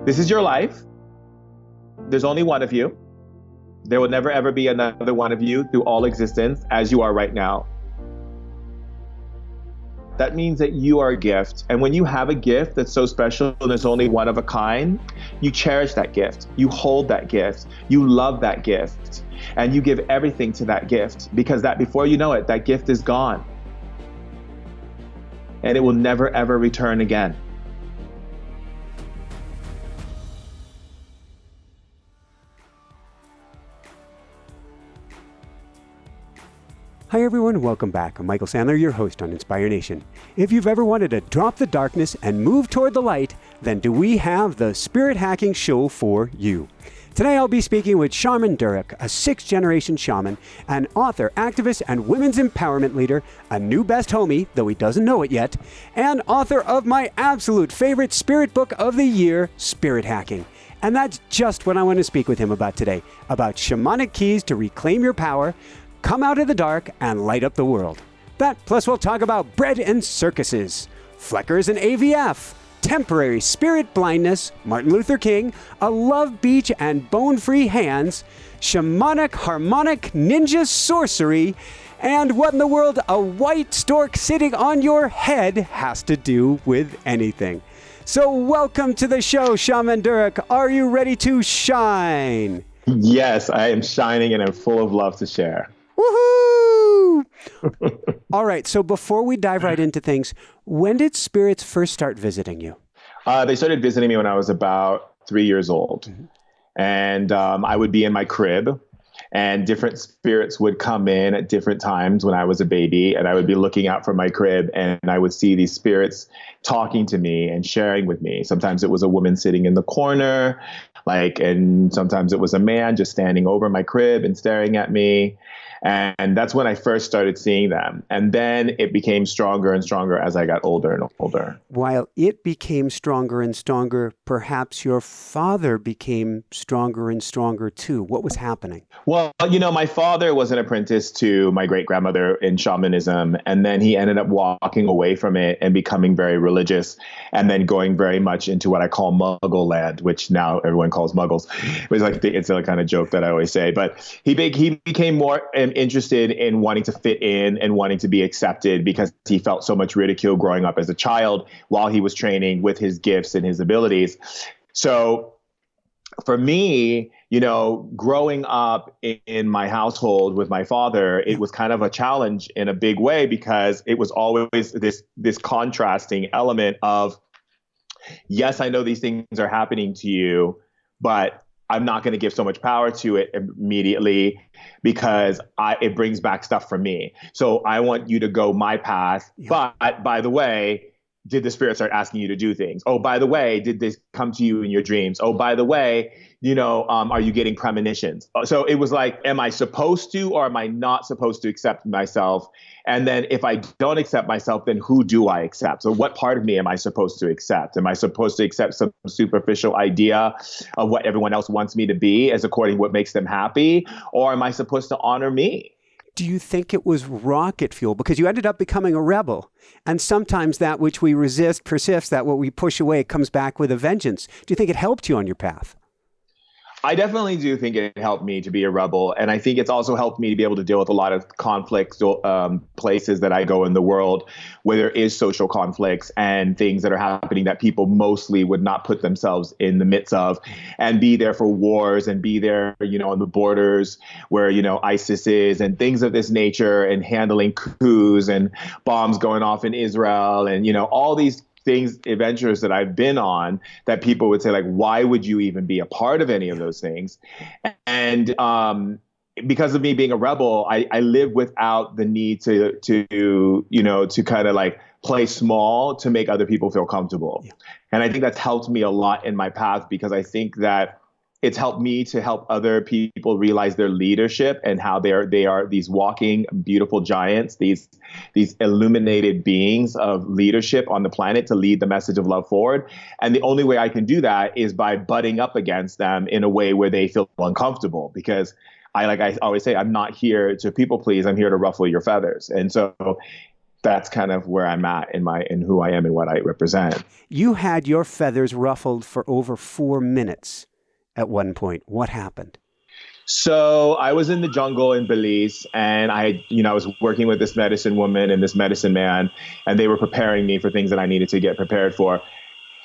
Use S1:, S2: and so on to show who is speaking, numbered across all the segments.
S1: This is your life. There's only one of you. There will never ever be another one of you through all existence as you are right now. That means that you are a gift. And when you have a gift that's so special and there's only one of a kind, you cherish that gift. You hold that gift. You love that gift. And you give everything to that gift, because that before you know it, that gift is gone. And it will never ever return again.
S2: Hi everyone, welcome back. I'm Michael Sandler, your host on Inspire Nation. If you've ever wanted to drop the darkness and move toward the light, then do we have the Spirit Hacking Show for you. Today I'll be speaking with Shaman Durek, a 6th-generation shaman, an author, activist, and women's empowerment leader, a new best homie, though he doesn't know it yet, and author of my absolute favorite spirit book of the year, Spirit Hacking. And that's just what I want to speak with him about today, about shamanic keys to reclaim your power, come out of the dark, and light up the world. That, plus we'll talk about bread and circuses, Fleckers and AVF, temporary spirit blindness, Martin Luther King, a love beach and bone-free hands, shamanic harmonic ninja sorcery, and what in the world a white stork sitting on your head has to do with anything. So welcome to the show, Shaman Durek. Are you ready to shine?
S1: Yes, I am shining and I'm full of love to share.
S2: Woohoo! All right, so before we dive right into things, when did spirits first start visiting you?
S1: They started visiting me when I was about 3 years old. Mm-hmm. And I would be in my crib, and different spirits would come in at different times when I was a baby, and I would be looking out from my crib, and I would see these spirits talking to me and sharing with me. Sometimes it was a woman sitting in the corner, and sometimes it was a man just standing over my crib and staring at me. And that's when I first started seeing them. And then it became stronger and stronger as I got older and older.
S2: While it became stronger and stronger, perhaps your father became stronger and stronger too. What was happening?
S1: Well, my father was an apprentice to my great-grandmother in shamanism. And then he ended up walking away from it and becoming very religious, and then going very much into what I call Muggle land, which now everyone calls Muggles. It's a kind of joke that I always say. But he became more interested in wanting to fit in and wanting to be accepted, because he felt so much ridicule growing up as a child while he was training with his gifts and his abilities. So for me, growing up in my household with my father, it was kind of a challenge in a big way, because it was always this contrasting element of, yes, I know these things are happening to you, but I'm not going to give so much power to it immediately, because it brings back stuff from me. So I want you to go my path. Yeah. But by the way, did the spirit start asking you to do things? Oh, by the way, did this come to you in your dreams? Oh, by the way, are you getting premonitions? So it was like, am I supposed to, or am I not supposed to accept myself? And then if I don't accept myself, then who do I accept? So what part of me am I supposed to accept? Am I supposed to accept some superficial idea of what everyone else wants me to be as according to what makes them happy? Or am I supposed to honor me?
S2: Do you think it was rocket fuel? Because you ended up becoming a rebel. And sometimes that which we resist persists, that what we push away comes back with a vengeance. Do you think it helped you on your path?
S1: I definitely do think it helped me to be a rebel. And I think it's also helped me to be able to deal with a lot of conflicts, places that I go in the world where there is social conflicts and things that are happening that people mostly would not put themselves in the midst of, and be there for wars and be there, on the borders where, ISIS is and things of this nature, and handling coups and bombs going off in Israel and, all these adventures that I've been on that people would say, like, why would you even be a part of any of those things? And because of me being a rebel, I live without the need to kind of like play small to make other people feel comfortable. Yeah. And I think that's helped me a lot in my path, because I think that it's helped me to help other people realize their leadership and how they are these walking beautiful giants, these illuminated beings of leadership on the planet to lead the message of love forward. And the only way I can do that is by butting up against them in a way where they feel uncomfortable, because I always say, I'm not here to people please. I'm here to ruffle your feathers. And so that's kind of where I'm at in who I am and what I represent.
S2: You had your feathers ruffled for over 4 minutes at one point. What happened?
S1: So I was in the jungle in Belize, and I was working with this medicine woman and this medicine man, and they were preparing me for things that I needed to get prepared for.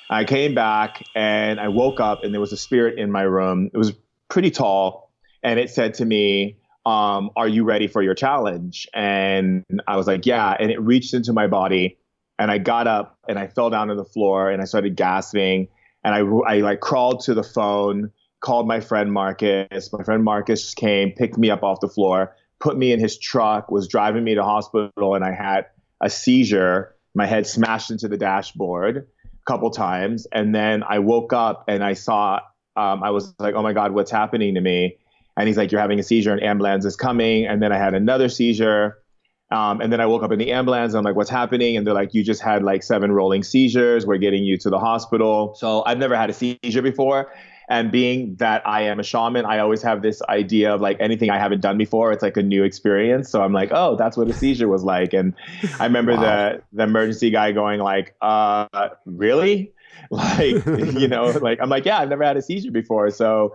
S1: I came back and I woke up, and there was a spirit in my room. It was pretty tall, and it said to me, are you ready for your challenge? And I was like, yeah. And it reached into my body, and I got up and I fell down on the floor and I started gasping, and I like crawled to the phone, called my friend Marcus. My friend Marcus came, picked me up off the floor, put me in his truck, was driving me to hospital, and I had a seizure. My head smashed into the dashboard a couple times. And then I woke up and I saw, I was like, oh my God, what's happening to me? And he's like, you're having a seizure, an ambulance is coming. And then I had another seizure. And then I woke up in the ambulance. I'm like, what's happening? And they're like, you just had like 7 rolling seizures. We're getting you to the hospital. So I've never had a seizure before. And being that I am a shaman, I always have this idea of like anything I haven't done before, it's like a new experience. So I'm like, oh, that's what a seizure was like. And I remember the emergency guy going like, really? Like, like, I'm like, yeah, I've never had a seizure before. So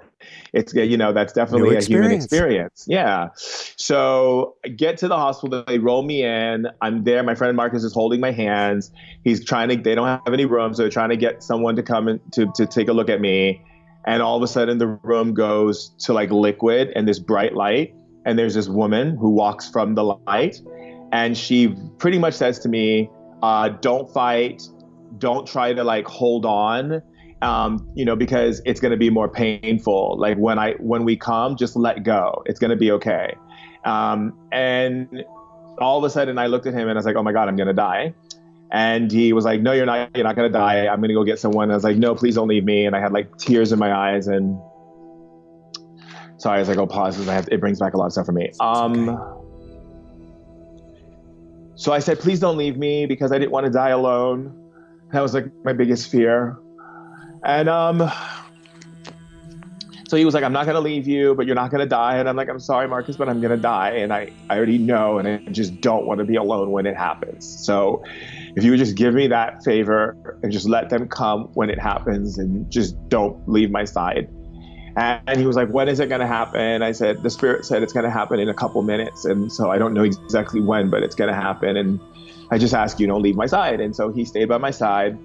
S1: it's, that's definitely a human experience. Yeah. So I get to the hospital, they roll me in. I'm there. My friend Marcus is holding my hands. They don't have any room. So they're trying to get someone to come in to take a look at me. And all of a sudden the room goes to like liquid and this bright light. And there's this woman who walks from the light. And she pretty much says to me, don't fight. Don't try to like hold on, because it's going to be more painful. Like when we come, just let go. It's going to be okay. And all of a sudden I looked at him and I was like, oh my God, I'm going to die. And he was like, no, you're not going to die. I'm going to go get someone. And I was like, no, please don't leave me. And I had like tears in my eyes. And sorry, I was like, oh, pause, because it brings back a lot of stuff for me. Okay. So I said, please don't leave me, because I didn't want to die alone. That was like my biggest fear. And so he was like, I'm not going to leave you, but you're not going to die. And I'm like, I'm sorry, Marcus, but I'm going to die. And I already know, and I just don't want to be alone when it happens. So if you would just give me that favor and just let them come when it happens and just don't leave my side. And he was like, when is it going to happen? I said, the spirit said it's going to happen in a couple minutes. And so I don't know exactly when, but it's going to happen. And I just ask you don't leave my side. And so he stayed by my side.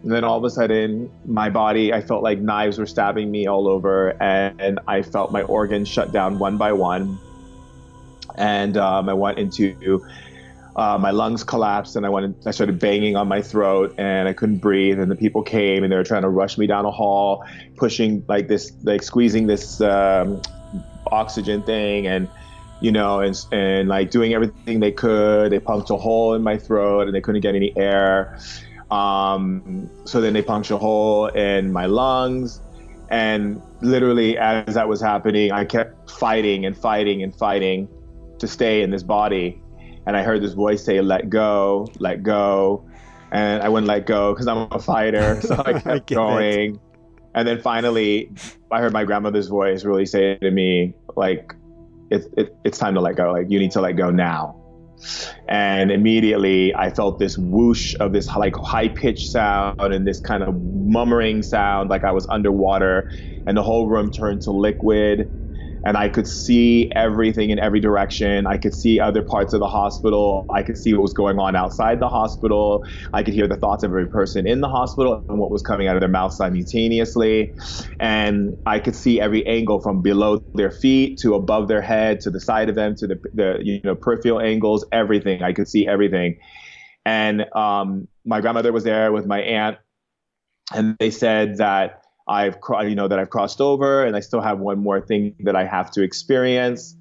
S1: And then all of a sudden, my body, I felt like knives were stabbing me all over. And I felt my organs shut down one by one. And I went into, my lungs collapsed, and I started banging on my throat, and I couldn't breathe. And the people came, and they were trying to rush me down a hall, pushing like this, like squeezing this oxygen thing. And and like doing everything they could. They punched a hole in my throat, and they couldn't get any air. So then they punched a hole in my lungs. And literally as that was happening, I kept fighting and fighting and fighting to stay in this body. And I heard this voice say, let go, let go. And I wouldn't let go because I'm a fighter. So I kept going. And then finally, I heard my grandmother's voice really say to me, like, it's time to let go. Like, you need to let go now. And immediately I felt this whoosh of this like high-pitched sound and this kind of murmuring sound, like I was underwater, and the whole room turned to liquid. And I could see everything in every direction. I could see other parts of the hospital. I could see what was going on outside the hospital. I could hear the thoughts of every person in the hospital and what was coming out of their mouth simultaneously. And I could see every angle from below their feet to above their head, to the side of them, to the peripheral angles, everything. I could see everything. And my grandmother was there with my aunt, and they said that I've crossed over, and I still have one more thing that I have to experience,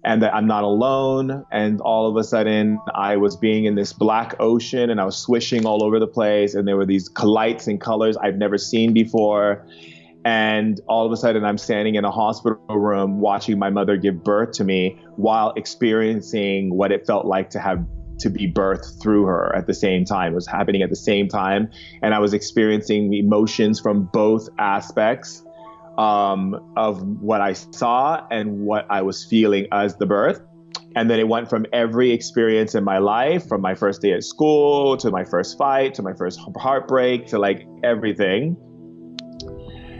S1: and that I'm not alone. And all of a sudden I was being in this black ocean, and I was swishing all over the place, and there were these lights and colors I've never seen before. And all of a sudden I'm standing in a hospital room watching my mother give birth to me while experiencing what it felt like to be birthed through her at the same time. It was happening at the same time. And I was experiencing emotions from both aspects of what I saw and what I was feeling as the birth. And then it went from every experience in my life, from my first day at school to my first fight to my first heartbreak to like everything.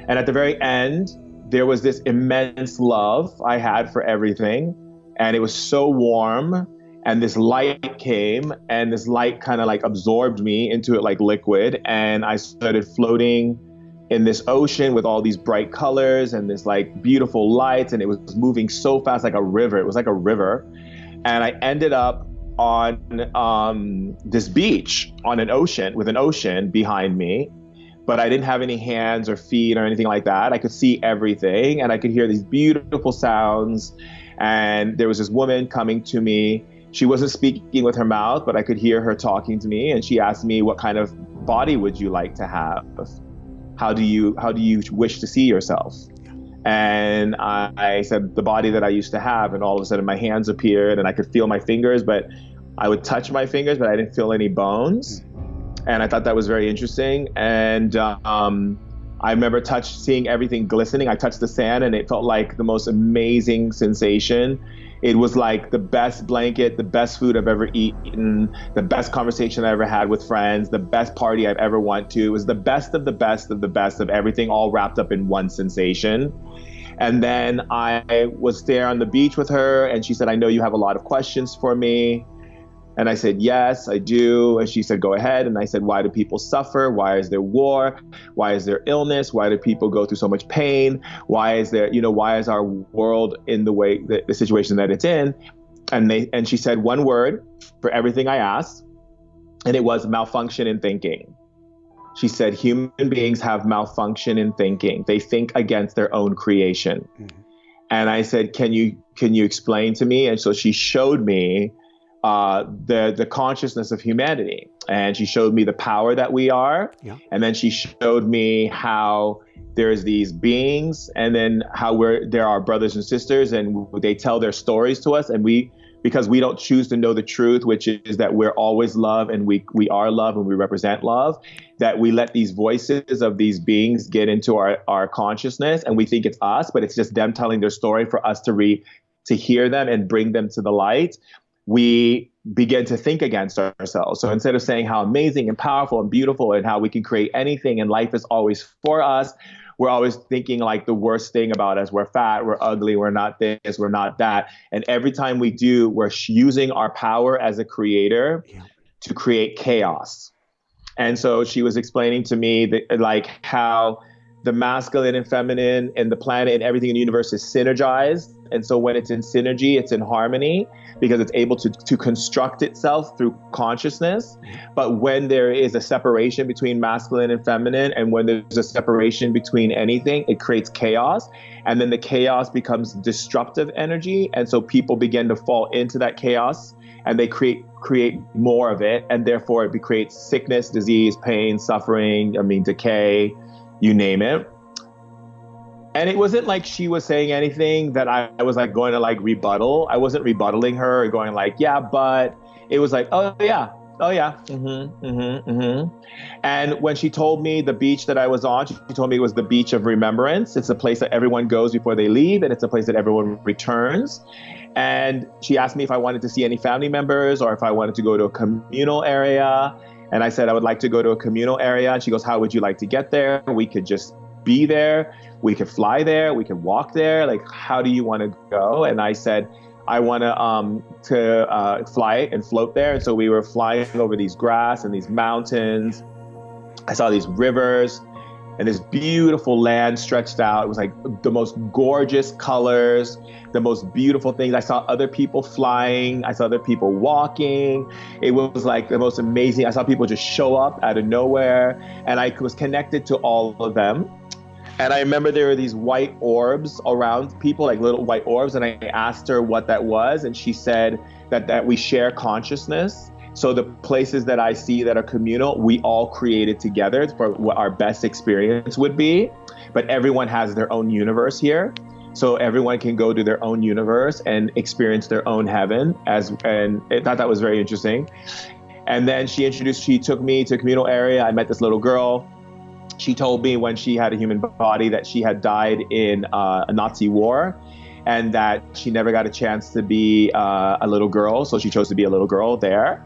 S1: And at the very end, there was this immense love I had for everything. And it was so warm. And this light came, and this light kind of like absorbed me into it like liquid. And I started floating in this ocean with all these bright colors and this like beautiful lights. And it was moving so fast, like a river. It was like a river. And I ended up on this beach on an ocean with an ocean behind me, but I didn't have any hands or feet or anything like that. I could see everything, and I could hear these beautiful sounds. And there was this woman coming to me. She wasn't speaking with her mouth, but I could hear her talking to me. And she asked me, what kind of body would you like to have? How do you wish to see yourself? And I said, the body that I used to have. And all of a sudden my hands appeared and I could feel my fingers, but I would touch my fingers, but I didn't feel any bones. And I thought that was very interesting. And I remember seeing everything glistening. I touched the sand and it felt like the most amazing sensation. It was like the best blanket, the best food I've ever eaten, the best conversation I ever had with friends, the best party I've ever went to. It was the best of the best of the best of everything, all wrapped up in one sensation. And then I was there on the beach with her, and she said, I know you have a lot of questions for me. And I said, yes, I do. And she said, go ahead. And I said, why do people suffer? Why is there war? Why is there illness? Why do people go through so much pain? Why is there, why is our world in the way, the situation that it's in? And she said one word for everything I asked, and it was malfunction in thinking. She said, human beings have malfunction in thinking. They think against their own creation. Mm-hmm. And I said, can you explain to me? And so she showed me the consciousness of humanity, and she showed me the power that we are. Yeah. And then she showed me how there's these beings, and then how there are brothers and sisters, and they tell their stories to us, and because we don't choose to know the truth, which is that we're always love, and we are love, and we represent love, that we let these voices of these beings get into our consciousness, and we think it's us, but it's just them telling their story for us to hear them and bring them to the light. We begin to think against ourselves. So instead of saying how amazing and powerful and beautiful and how we can create anything and life is always for us, we're always thinking like the worst thing about us. We're fat, we're ugly, we're not this, we're not that. And every time we do, we're using our power as a creator to create chaos. And so she was explaining to me that, like, how the masculine and feminine and the planet and everything in the universe is synergized. And so when it's in synergy, it's in harmony, because it's able to construct itself through consciousness. But when there is a separation between masculine and feminine, and when there's a separation between anything, it creates chaos. And then the chaos becomes destructive energy. And so people begin to fall into that chaos, and they create more of it. And therefore it creates sickness, disease, pain, suffering, decay, you name it. And it wasn't like she was saying anything that I was like going to like rebuttal. I wasn't rebuttaling her or going like, yeah, but it was like, oh yeah. And when she told me the beach that I was on, she told me it was the beach of remembrance. It's a place that everyone goes before they leave, and it's a place that everyone returns. And she asked me if I wanted to see any family members or if I wanted to go to a communal area. And I said I would like to go to a communal area. And she goes, how would you like to get there? We could just be there. We could fly there. We could walk there. Like, how do you want to go? And I said, I want to fly and float there. And so we were flying over these grass and these mountains. I saw these rivers and this beautiful land stretched out. It was like the most gorgeous colors, the most beautiful things. I saw other people flying. I saw other people walking. It was like the most amazing. I saw people just show up out of nowhere, and I was connected to all of them. And I remember there were these white orbs around people, like little white orbs. And I asked her what that was. And she said that we share consciousness. So the places that I see that are communal, we all created together for what our best experience would be. But everyone has their own universe here. So everyone can go to their own universe and experience their own heaven. And I thought that was very interesting. And then she took me to a communal area. I met this little girl. She told me when she had a human body that she had died in a Nazi war. and that she never got a chance to be a little girl, so she chose to be a little girl there.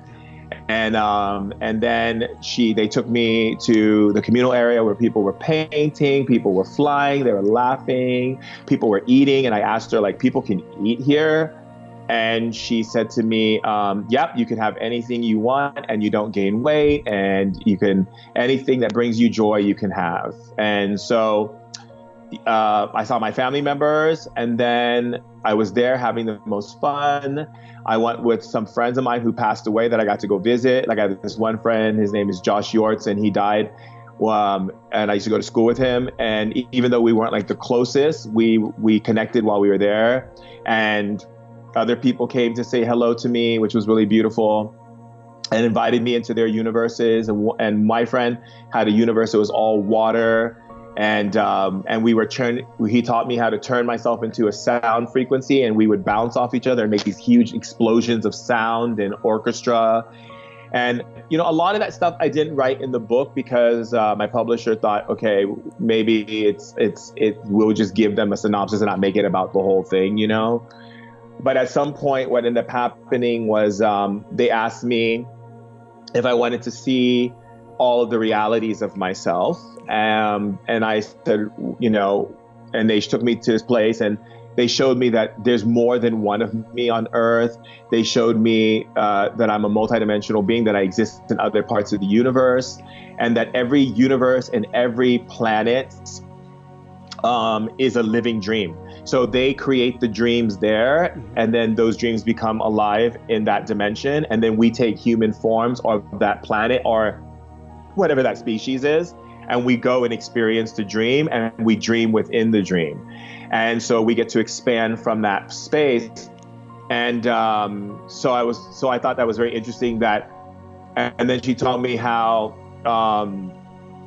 S1: And then they took me to the communal area where people were painting, people were flying, they were laughing, people were eating, and I asked her, like, people can eat here? And she said to me, yep, you can have anything you want and you don't gain weight, and you can, anything that brings you joy, you can have. And so I saw my family members, and then I was there having the most fun. I went with some friends of mine who passed away that I got to go visit. Like, I have this one friend, his name is Josh Yortz, and he died. And I used to go to school with him. And even though we weren't like the closest, we connected while we were there. And other people came to say hello to me, which was really beautiful, and invited me into their universes. And my friend had a universe that was all water. And he taught me how to turn myself into a sound frequency, and we would bounce off each other and make these huge explosions of sound and orchestra. And, you know, a lot of that stuff I didn't write in the book because my publisher thought, okay, maybe we'll just give them a synopsis and not make it about the whole thing, you know? But at some point, what ended up happening was they asked me if I wanted to see all of the realities of myself. And I said, you know, and they took me to this place, and they showed me that there's more than one of me on Earth. They showed me that I'm a multidimensional being, that I exist in other parts of the universe, and that every universe and every planet is a living dream. So they create the dreams there, and then those dreams become alive in that dimension. And then we take human forms of that planet or whatever that species is, and we go and experience the dream, and we dream within the dream. And so we get to expand from that space. And so I thought that was very interesting and then she told me how,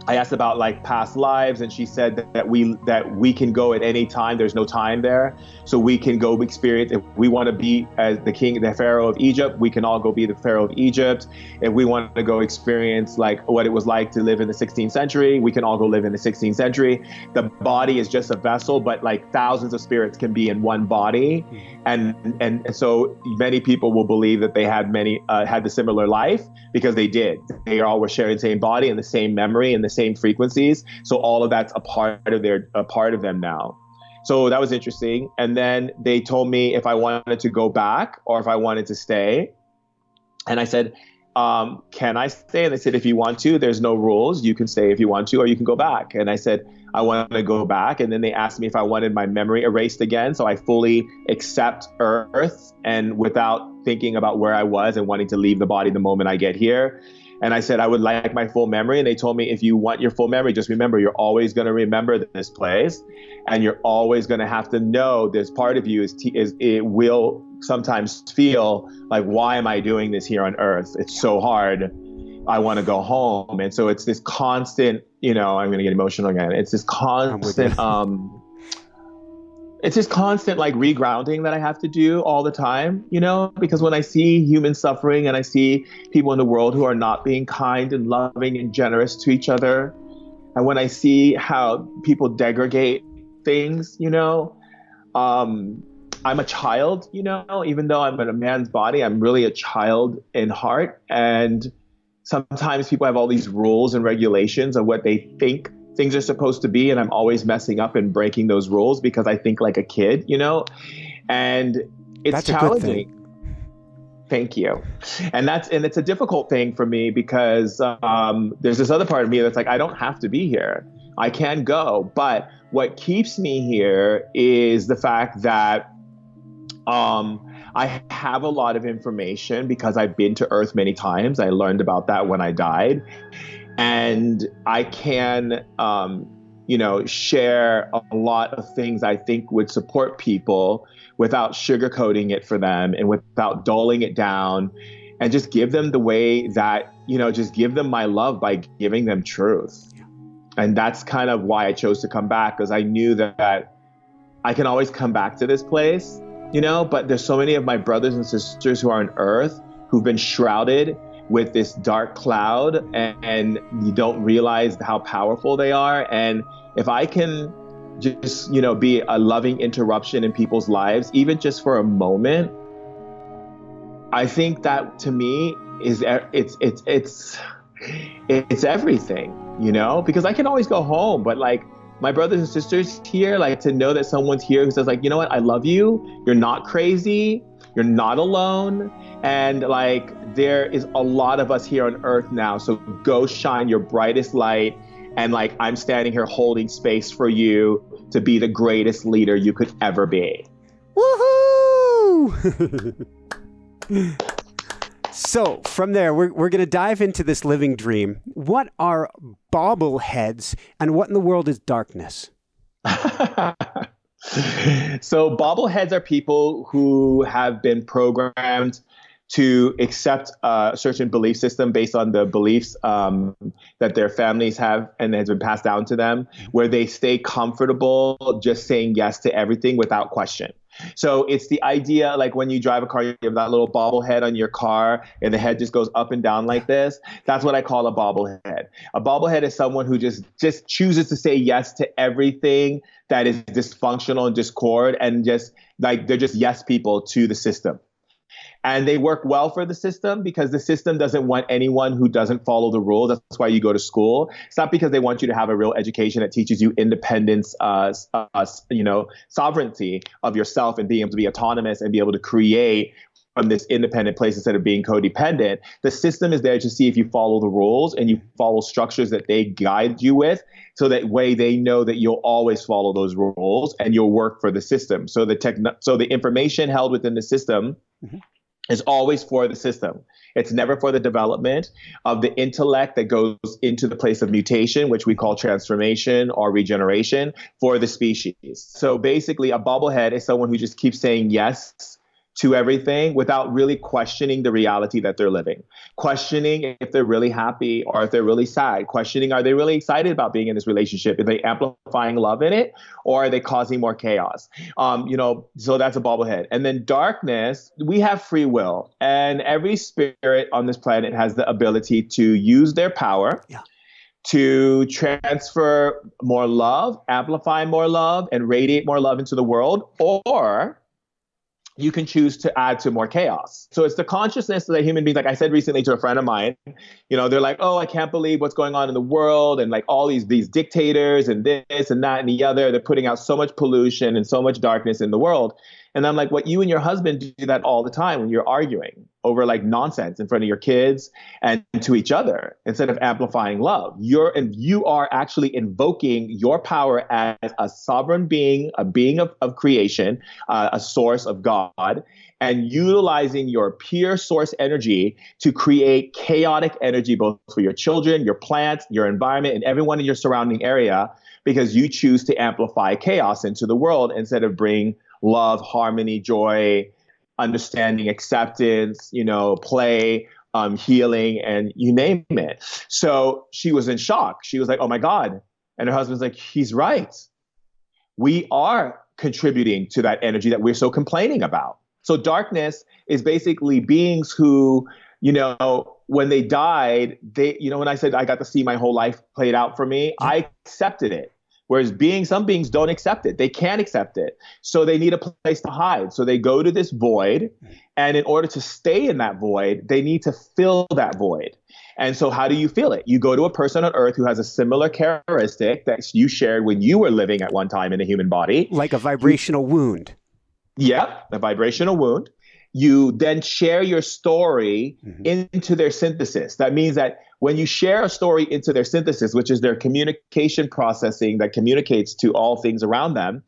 S1: I asked about like past lives, and she said that we can go at any time. There's no time there. So we can go experience. If we want to be as the Pharaoh of Egypt, we can all go be the Pharaoh of Egypt. If we want to go experience like what it was like to live in the 16th century, we can all go live in the 16th century. The body is just a vessel, but like thousands of spirits can be in one body. And so many people will believe that they had the similar life because they did. They all were sharing the same body and the same memory and the same frequencies. So all of that's a part of them now. So that was interesting. And then they told me if I wanted to go back or if I wanted to stay. And I said, can I stay? And they said, if you want to, there's no rules. You can stay if you want to, or you can go back. And I said, I want to go back. And then they asked me if I wanted my memory erased again. So I fully accept Earth and without thinking about where I was and wanting to leave the body the moment I get here. And I said, I would like my full memory. And they told me, if you want your full memory, just remember, you're always going to remember this place. And you're always going to have to know this part of you it will sometimes feel like, why am I doing this here on Earth? It's so hard. I want to go home. And so it's this constant, you know, I'm going to get emotional again. It's this constant, like regrounding that I have to do all the time, you know, because when I see human suffering and I see people in the world who are not being kind and loving and generous to each other, and when I see how people degrade things, you know, I'm a child, you know, even though I'm in a man's body, I'm really a child in heart. And sometimes people have all these rules and regulations of what they think things are supposed to be, and I'm always messing up and breaking those rules because I think like a kid, you know, and it's challenging. Thank you. And it's a difficult thing for me because there's this other part of me that's like, I don't have to be here. I can go. But what keeps me here is the fact that I have a lot of information because I've been to Earth many times. I learned about that when I died. And I can, you know, share a lot of things I think would support people without sugarcoating it for them and without dulling it down, and just give them the way that, you know, just give them my love by giving them truth. And that's kind of why I chose to come back, because I knew that I can always come back to this place, you know, but there's so many of my brothers and sisters who are on Earth who've been shrouded with this dark cloud, and you don't realize how powerful they are. And if I can just, be a loving interruption in people's lives, even just for a moment, I think that to me is it's everything, because I can always go home, but like my brothers and sisters here, like to know that someone's here who says like, you know what, I love you. You're not crazy. You're not alone. And like, there is a lot of us here on earth now. So go shine your brightest light. And like, I'm standing here holding space for you to be the greatest leader you could ever be.
S2: Woohoo! So from there, we're going to dive into this living dream. What are bobbleheads and what in the world is darkness?
S1: So bobbleheads are people who have been programmed to accept a certain belief system based on the beliefs that their families have and has been passed down to them, where they stay comfortable just saying yes to everything without question. So it's the idea, like when you drive a car, you have that little bobblehead on your car and the head just goes up and down like this. That's what I call a bobblehead. A bobblehead is someone who just chooses to say yes to everything that is dysfunctional and discord, and just like they're just yes people to the system. And they work well for the system because the system doesn't want anyone who doesn't follow the rules. That's why you go to school. It's not because they want you to have a real education that teaches you independence, sovereignty of yourself and being able to be autonomous and be able to create from this independent place instead of being codependent. The system is there to see if you follow the rules and you follow structures that they guide you with, so that way they know that you'll always follow those rules and you'll work for the system. So the information held within the system is always for the system. It's never for the development of the intellect that goes into the place of mutation, which we call transformation or regeneration for the species. So basically, a bobblehead is someone who just keeps saying yes to everything without really questioning the reality that they're living, questioning if they're really happy or if they're really sad, questioning, are they really excited about being in this relationship? Are they amplifying love in it, or are they causing more chaos? So that's a bobblehead. And then darkness, we have free will, and every spirit on this planet has the ability to use their power to transfer more love, amplify more love, and radiate more love into the world, or you can choose to add to more chaos. So it's the consciousness that human beings, like I said recently to a friend of mine, they're like, oh, I can't believe what's going on in the world. And like all these dictators and this and that and the other, they're putting out so much pollution and so much darkness in the world. And I'm like, what, you and your husband do that all the time when you're arguing over like nonsense in front of your kids and to each other instead of amplifying love. You are actually invoking your power as a sovereign being, a being of creation, a source of God, and utilizing your pure source energy to create chaotic energy both for your children, your plants, your environment, and everyone in your surrounding area, because you choose to amplify chaos into the world instead of bring love, harmony, joy, understanding, acceptance, play, healing, and you name it. So she was in shock. She was like, oh my God. And her husband's like, he's right. We are contributing to that energy that we're so complaining about. So darkness is basically beings who, when they died, when I said I got to see my whole life played out for me, I accepted it. Whereas some beings don't accept it. They can't accept it. So they need a place to hide. So they go to this void. And in order to stay in that void, they need to fill that void. And so how do you feel it? You go to a person on earth who has a similar characteristic that you shared when you were living at one time in a human body.
S2: Like a vibrational wound.
S1: Yep, a vibrational wound. You then share your story into their synthesis. That means that when you share a story into their synthesis, which is their communication processing that communicates to all things around them,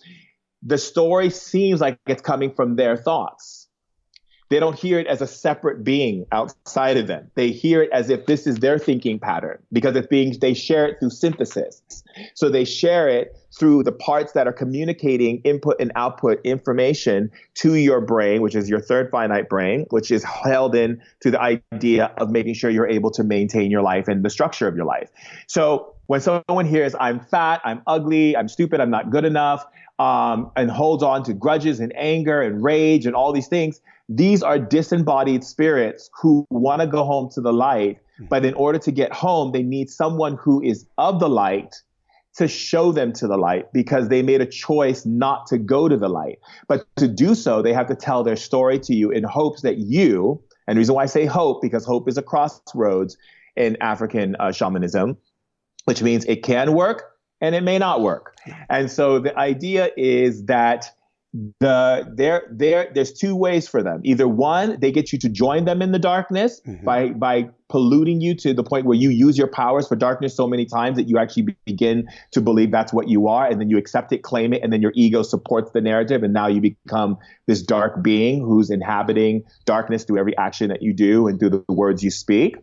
S1: the story seems like it's coming from their thoughts. They don't hear it as a separate being outside of them. They hear it as if this is their thinking pattern, because they share it through synthesis. So they share it through the parts that are communicating input and output information to your brain, which is your third finite brain, which is held in to the idea of making sure you're able to maintain your life and the structure of your life. So when someone hears, I'm fat, I'm ugly, I'm stupid, I'm not good enough, and holds on to grudges and anger and rage and all these things, these are disembodied spirits who want to go home to the light. But in order to get home, they need someone who is of the light to show them to the light because they made a choice not to go to the light. But to do so, they have to tell their story to you in hopes that you, and the reason why I say hope, because hope is a crossroads in African shamanism, which means it can work and it may not work. And so the idea is that there's two ways for them. Either one, they get you to join them in the darkness by polluting you to the point where you use your powers for darkness so many times that you actually begin to believe that's what you are, and then you accept it, claim it, and then your ego supports the narrative, and now you become this dark being who's inhabiting darkness through every action that you do and through the words you speak.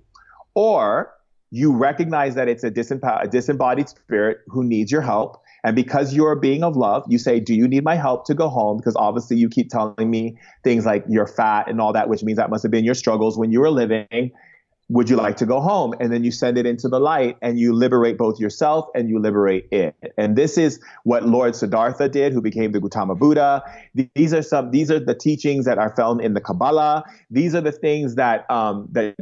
S1: Or you recognize that it's a disembodied spirit who needs your help. And because you're a being of love, you say, do you need my help to go home? Because obviously you keep telling me things like you're fat and all that, which means that must have been your struggles when you were living. Would you like to go home? And then you send it into the light and you liberate both yourself and you liberate it. And this is what Lord Siddhartha did, who became the Gautama Buddha. These are the teachings that are found in the Kabbalah. These are the things that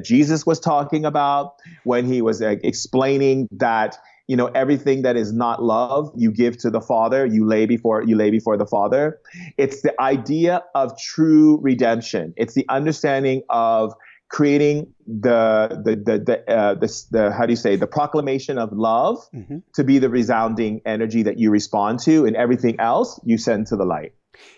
S1: Jesus was talking about when he was explaining that, you know, everything that is not love, you give to the Father, you lay before the Father. It's the idea of true redemption. It's the understanding of creating the proclamation of love to be the resounding energy that you respond to, and everything else you send to the light.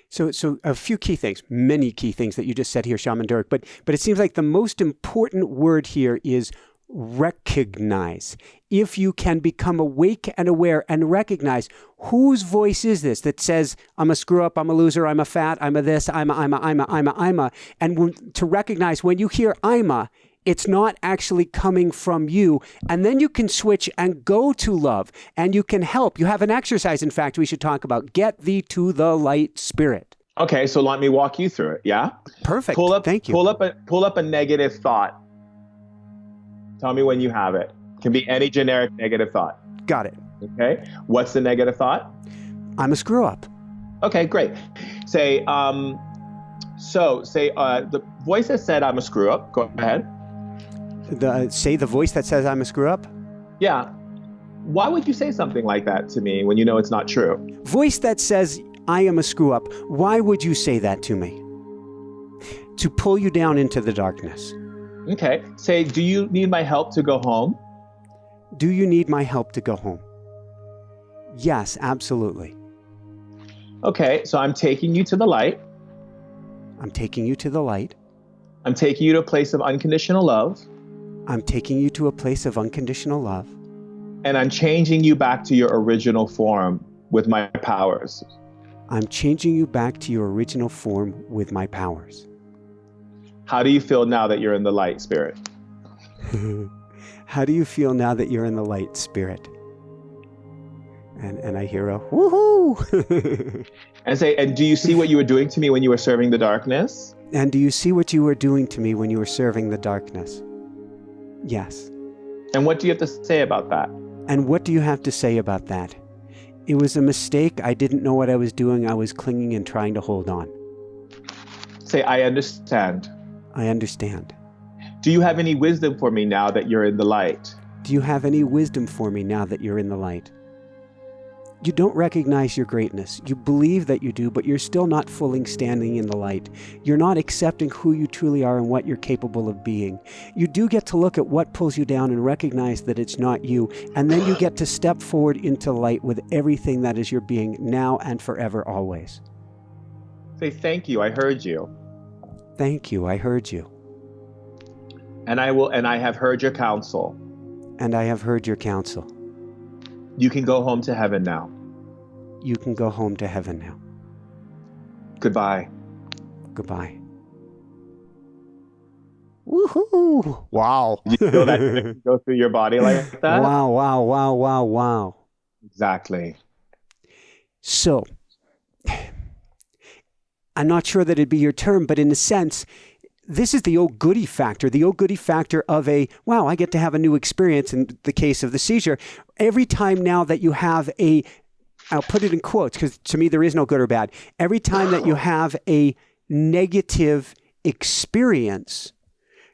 S2: So a few key things, many key things that you just said here, Shaman Durek, but it seems like the most important word here is recognize. If you can become awake and aware and recognize whose voice is this that says, I'm a screw up, I'm a loser, I'm a fat, I'm a this, I'm a, and to recognize when you hear it's not actually coming from you. And then you can switch and go to love, and you can help. You have an exercise, in fact, we should talk about. Get thee to the light, spirit.
S1: Okay, so let me walk you through it. Yeah?
S2: Perfect. Thank you.
S1: Pull up a negative thought. Tell me when you have it. It can be any generic negative thought.
S2: Got it.
S1: Okay. What's the negative thought?
S2: I'm a screw up.
S1: Okay, great. Say, the voice that said I'm a screw up. Go ahead.
S2: Say the voice that says I'm a screw up?
S1: Yeah. Why would you say something like that to me when you know it's not true?
S2: Voice that says I am a screw up. Why would you say that to me? To pull you down into the darkness.
S1: Okay. Say, do you need my help to go home?
S2: Do you need my help to go home? Yes, absolutely.
S1: Okay, so I'm taking you to the light.
S2: I'm taking you to the light.
S1: I'm taking you to a place of unconditional love.
S2: I'm taking you to a place of unconditional love.
S1: And I'm changing you back to your original form with my powers.
S2: I'm changing you back to your original form with my powers.
S1: How do you feel now that you're in the light, spirit?
S2: How do you feel now that you're in the light, spirit? And I hear a woohoo.
S1: And do you see what you were doing to me when you were serving the darkness?
S2: And do you see what you were doing to me when you were serving the darkness? Yes.
S1: And what do you have to say about that?
S2: And what do you have to say about that? It was a mistake. I didn't know what I was doing. I was clinging and trying to hold on.
S1: Say, I understand.
S2: I understand.
S1: Do you have any wisdom for me now that you're in the light?
S2: Do you have any wisdom for me now that you're in the light? You don't recognize your greatness. You believe that you do, but you're still not fully standing in the light. You're not accepting who you truly are and what you're capable of being. You do get to look at what pulls you down and recognize that it's not you, and then you get to step forward into light with everything that is your being now and forever always.
S1: Say, thank you, I heard you.
S2: Thank you, I heard you.
S1: And I have heard your counsel.
S2: And I have heard your counsel.
S1: You can go home to heaven now.
S2: You can go home to heaven now.
S1: Goodbye.
S2: Goodbye. Woohoo! Wow.
S1: You feel that go through your body like that?
S2: Wow, wow, wow, wow, wow.
S1: Exactly.
S2: So, I'm not sure that it'd be your term, but in a sense, this is the old goody factor of wow, I get to have a new experience in the case of the seizure. Every time now that you have I'll put it in quotes because to me there is no good or bad. Every time that you have a negative experience,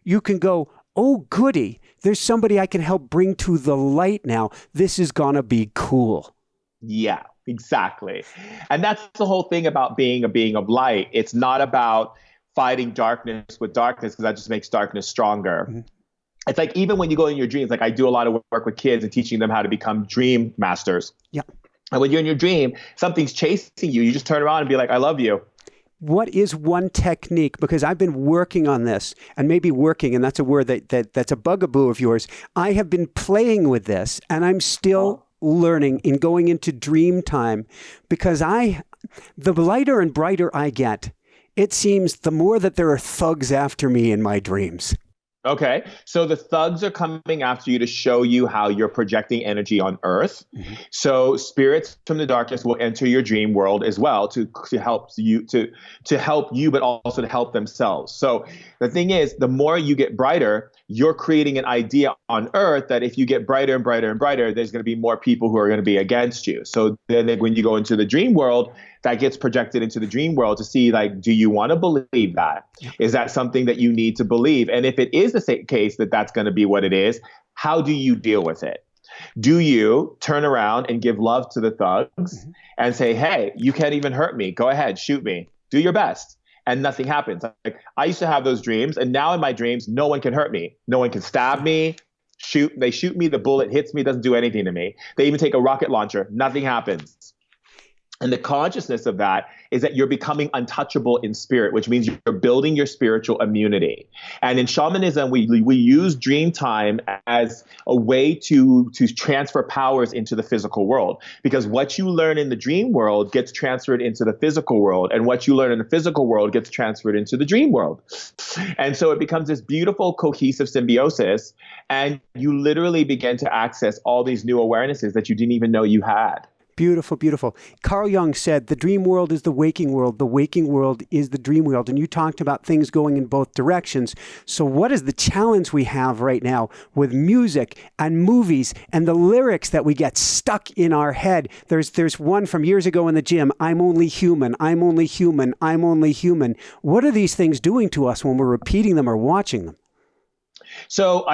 S2: you can go, oh, goody, there's somebody I can help bring to the light now. This is going to be cool.
S1: Yeah, exactly. And that's the whole thing about being a being of light. It's not about fighting darkness with darkness, because that just makes darkness stronger. Mm-hmm. It's like, even when you go in your dreams, like I do a lot of work with kids and teaching them how to become dream masters.
S2: Yeah.
S1: And when you're in your dream, something's chasing you, you just turn around and be like, I love you.
S2: What is one technique? Because I've been working on this, and maybe working, and that's a word that's a bugaboo of yours. I have been playing with this, and I'm still learning in going into dream time, because the lighter and brighter I get, it seems the more that there are thugs after me in my dreams.
S1: Okay, so the thugs are coming after you to show you how you're projecting energy on Earth. Mm-hmm. So spirits from the darkness will enter your dream world as well to help you, but also to help themselves. So the thing is, the more you get brighter, you're creating an idea on Earth that if you get brighter and brighter and brighter, there's going to be more people who are going to be against you. So then when you go into the dream world, that gets projected into the dream world to see, like, do you want to believe that? Yeah. Is that something that you need to believe? And if it is the same case that that's going to be what it is, how do you deal with it? Do you turn around and give love to the thugs and say, hey, you can't even hurt me. Go ahead, shoot me. Do your best. And nothing happens. Like, I used to have those dreams, and now in my dreams, no one can hurt me. No one can stab me. They shoot me. The bullet hits me. Doesn't do anything to me. They even take a rocket launcher. Nothing happens. And the consciousness of that is that you're becoming untouchable in spirit, which means you're building your spiritual immunity. And in shamanism, we use dream time as a way to transfer powers into the physical world, because what you learn in the dream world gets transferred into the physical world, and what you learn in the physical world gets transferred into the dream world. And so it becomes this beautiful cohesive symbiosis, and you literally begin to access all these new awarenesses that you didn't even know you had.
S2: Beautiful, beautiful. Carl Jung said the dream world is the waking world. The waking world is the dream world. And you talked about things going in both directions. So what is the challenge we have right now with music and movies and the lyrics that we get stuck in our head? There's one from years ago in the gym, I'm only human, I'm only human, I'm only human. What are these things doing to us when we're repeating them or watching them?
S1: So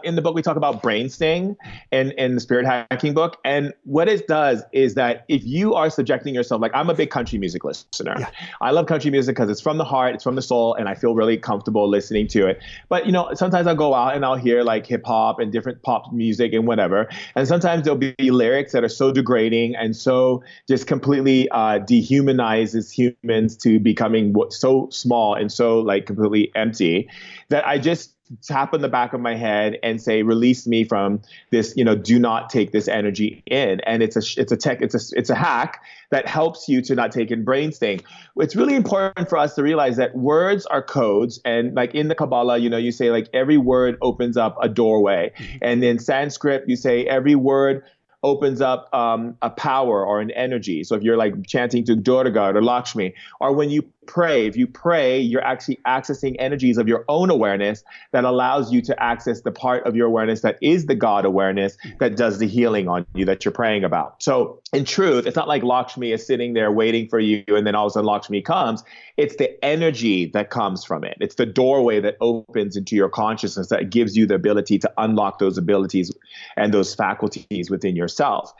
S1: in the book, we talk about brain sting in the spirit hacking book. And what it does is that if you are subjecting yourself, like, I'm a big country music listener. Yeah. I love country music because it's from the heart, it's from the soul, and I feel really comfortable listening to it. But, sometimes I'll go out and I'll hear like hip hop and different pop music and whatever. And sometimes there'll be lyrics that are so degrading and so just completely dehumanizes humans to becoming so small and so like completely empty that I just tap on the back of my head and say, release me from this, do not take this energy in. And it's a hack that helps you to not take in brain sting. It's really important for us to realize that words are codes. And like in the Kabbalah, you say like every word opens up a doorway. And in Sanskrit, you say every word opens up a power or an energy. So if you're like chanting to Durga or Lakshmi, or when you pray, if you pray, you're actually accessing energies of your own awareness that allows you to access the part of your awareness that is the God awareness that does the healing on you that you're praying about. So in truth, it's not like Lakshmi is sitting there waiting for you and then all of a sudden Lakshmi comes. It's the energy that comes from it. It's the doorway that opens into your consciousness that gives you the ability to unlock those abilities and those faculties within yourself.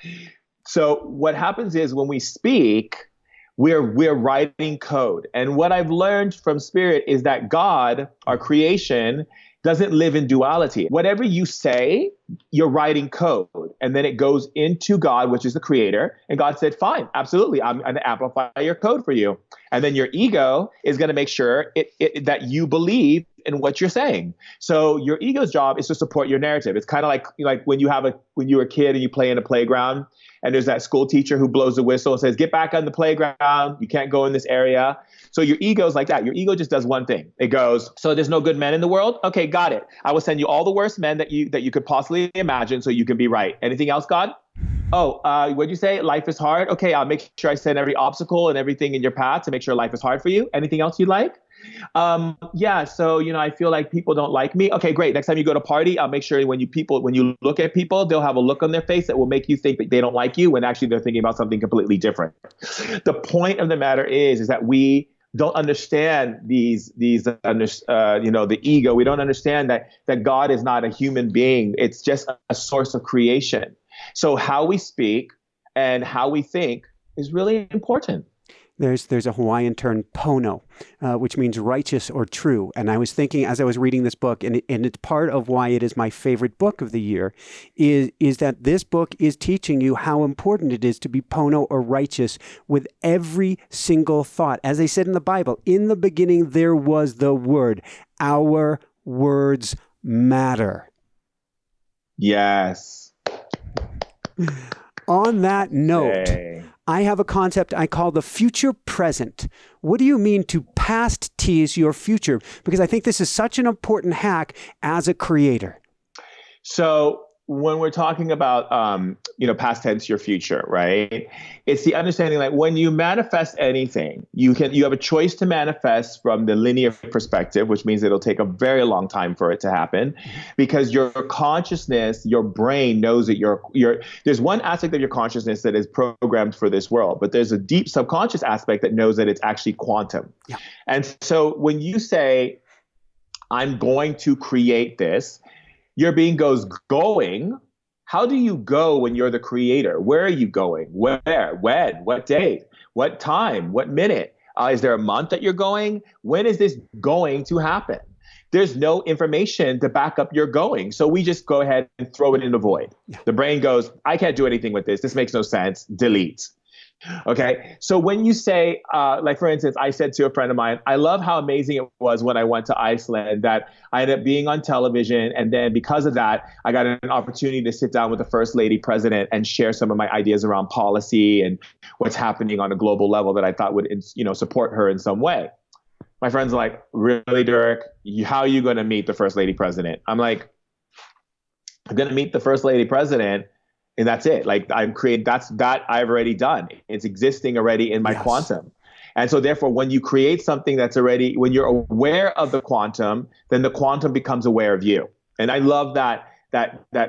S1: So what happens is when we speak, we're writing code. And what I've learned from spirit is that God, our creation, doesn't live in duality. Whatever you say, you're writing code. And then it goes into God, which is the creator. And God said, fine, absolutely. I'm going to amplify your code for you. And then your ego is going to make sure that you believe in what you're saying. So your ego's job is to support your narrative. It's kind of like when you were a kid and you play in a playground and there's that school teacher who blows the whistle and says, get back on the playground. You can't go in this area. So your ego's like that. Your ego just does one thing. It goes, so there's no good men in the world? Okay, got it. I will send you all the worst men that you could possibly imagine so you can be right. Anything else, God? Oh, what'd you say? Life is hard? Okay, I'll make sure I send every obstacle and everything in your path to make sure life is hard for you. Anything else you'd like? Yeah, so, I feel like people don't like me. Okay, great. Next time you go to a party, I'll make sure when you look at people, they'll have a look on their face that will make you think that they don't like you when actually they're thinking about something completely different. The point of the matter is that we don't understand the ego. We don't understand that God is not a human being. It's just a source of creation. So how we speak and how we think is really important.
S2: There's a Hawaiian term, pono, which means righteous or true. And I was thinking as I was reading this book, and it's part of why it is my favorite book of the year, is that this book is teaching you how important it is to be pono or righteous with every single thought. As they said in the Bible, in the beginning there was the Word. Our words matter.
S1: Yes.
S2: On that note,
S1: Hey.
S2: I have a concept I call the future present. What do you mean to past tease your future? Because I think this is such an important hack as a creator.
S1: So when we're talking about, past tense, your future, right? It's the understanding like when you manifest anything, you have a choice to manifest from the linear perspective, which means it'll take a very long time for it to happen, because your consciousness, your brain knows that there's one aspect of your consciousness that is programmed for this world, but there's a deep subconscious aspect that knows that it's actually quantum. Yeah. And so when you say, I'm going to create this, your being goes going. How do you go when you're the creator? Where are you going? Where? When? What date? What time? What minute? Is there a month that you're going? When is this going to happen? There's no information to back up your going. So we just go ahead and throw it in the void. Yeah. The brain goes, I can't do anything with this. This makes no sense. Delete. Okay. So when you say, like, for instance, I said to a friend of mine, I love how amazing it was when I went to Iceland that I ended up being on television. And then because of that, I got an opportunity to sit down with the first lady president and share some of my ideas around policy and what's happening on a global level that I thought would, support her in some way. My friends are like, really, Durek? How are you going to meet the first lady president? I'm like, I'm going to meet the first lady president. And that's it. Like that I've already done. It's existing already in my quantum. And so therefore, when you create something when you're aware of the quantum, then the quantum becomes aware of you. And I love that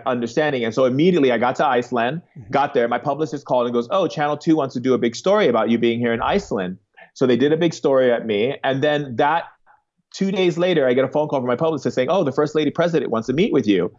S1: understanding. And so immediately I got to Iceland, got there. My publicist called and goes, oh, Channel 2 wants to do a big story about you being here in Iceland. So they did a big story at me. And then 2 days later, I get a phone call from my publicist saying, oh, the first lady president wants to meet with you.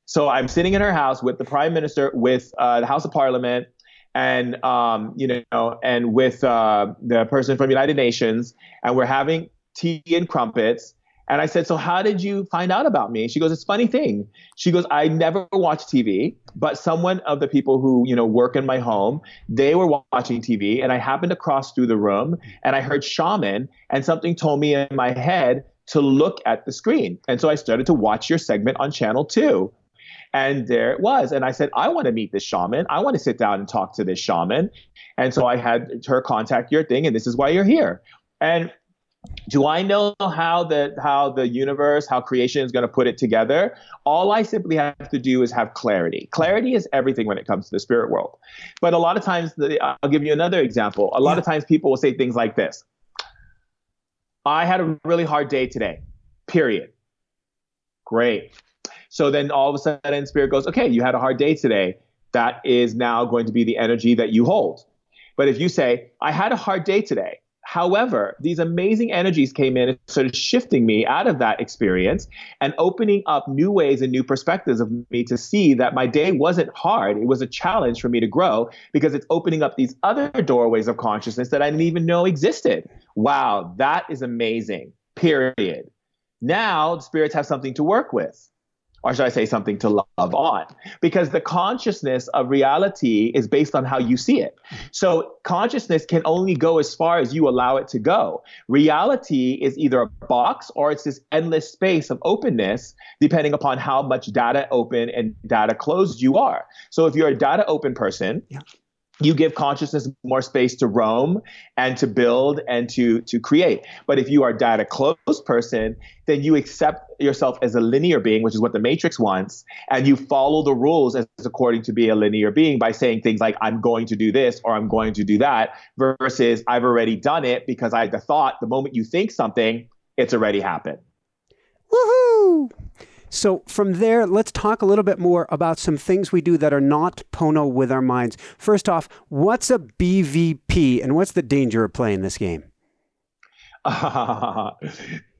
S1: So I'm sitting in her house with the prime minister, with the House of Parliament, and and with the person from United Nations, and we're having tea and crumpets. And I said, so how did you find out about me? She goes, it's a funny thing. She goes, I never watch TV, but someone of the people who work in my home, they were watching TV, and I happened to cross through the room, and I heard Shaman, and something told me in my head to look at the screen, and so I started to watch your segment on Channel 2. And there it was. And I said, I want to meet this shaman. I want to sit down and talk to this shaman. And so I had her contact your thing, and this is why you're here. And do I know how the universe, how creation is going to put it together? All I simply have to do is have clarity. Clarity is everything when it comes to the spirit world. But a lot of times, I'll give you another example. A lot of times people will say things like this. I had a really hard day today, period. Great. So then all of a sudden spirit goes, okay, you had a hard day today. That is now going to be the energy that you hold. But if you say, I had a hard day today, however, these amazing energies came in and started shifting me out of that experience and opening up new ways and new perspectives of me to see that my day wasn't hard. It was a challenge for me to grow because it's opening up these other doorways of consciousness that I didn't even know existed. Wow, that is amazing, period. Now the spirits have something to work with. Or should I say something to love on? Because the consciousness of reality is based on how you see it. So consciousness can only go as far as you allow it to go. Reality is either a box or it's this endless space of openness, depending upon how much data open and data closed you are. So if you're a data open person, you give consciousness more space to roam and to build and to create. But if you are a data closed person, then you accept yourself as a linear being, which is what the Matrix wants, and you follow the rules as according to be a linear being by saying things like, I'm going to do this or I'm going to do that, versus I've already done it because I had the thought. The moment you think something, it's already happened.
S2: Woohoo! So from there, let's talk a little bit more about some things we do that are not Pono with our minds. First off, what's a BVP and what's the danger of playing this game?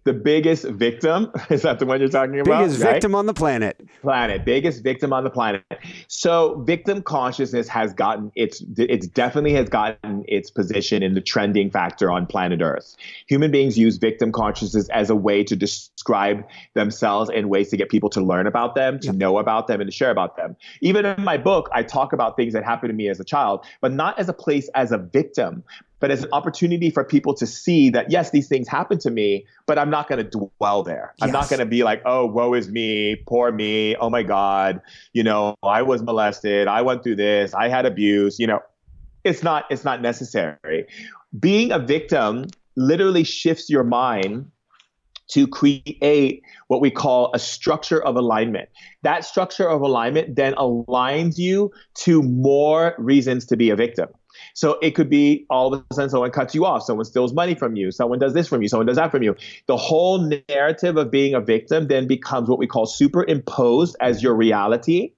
S1: The biggest victim, is that the one you're talking about?
S2: Biggest
S1: Right?
S2: victim on the planet.
S1: Planet, biggest victim on the planet. So victim consciousness has gotten it's definitely has gotten its position in the trending factor on planet Earth. Human beings use victim consciousness as a way to describe themselves and ways to get people to learn about them, to know about them, and to share about them. Even in my book, I talk about things that happened to me as a child, but not as a place as a victim, but as an opportunity for people to see that, yes, these things happen to me, but I'm not going to dwell there. I'm not going to be like, oh, woe is me, poor me, oh my God, I was molested, I went through this, I had abuse, it's not necessary. Being a victim literally shifts your mind to create what we call a structure of alignment. That structure of alignment then aligns you to more reasons to be a victim. So it could be all of a sudden someone cuts you off, someone steals money from you, someone does this from you, someone does that from you. The whole narrative of being a victim then becomes what we call superimposed as your reality.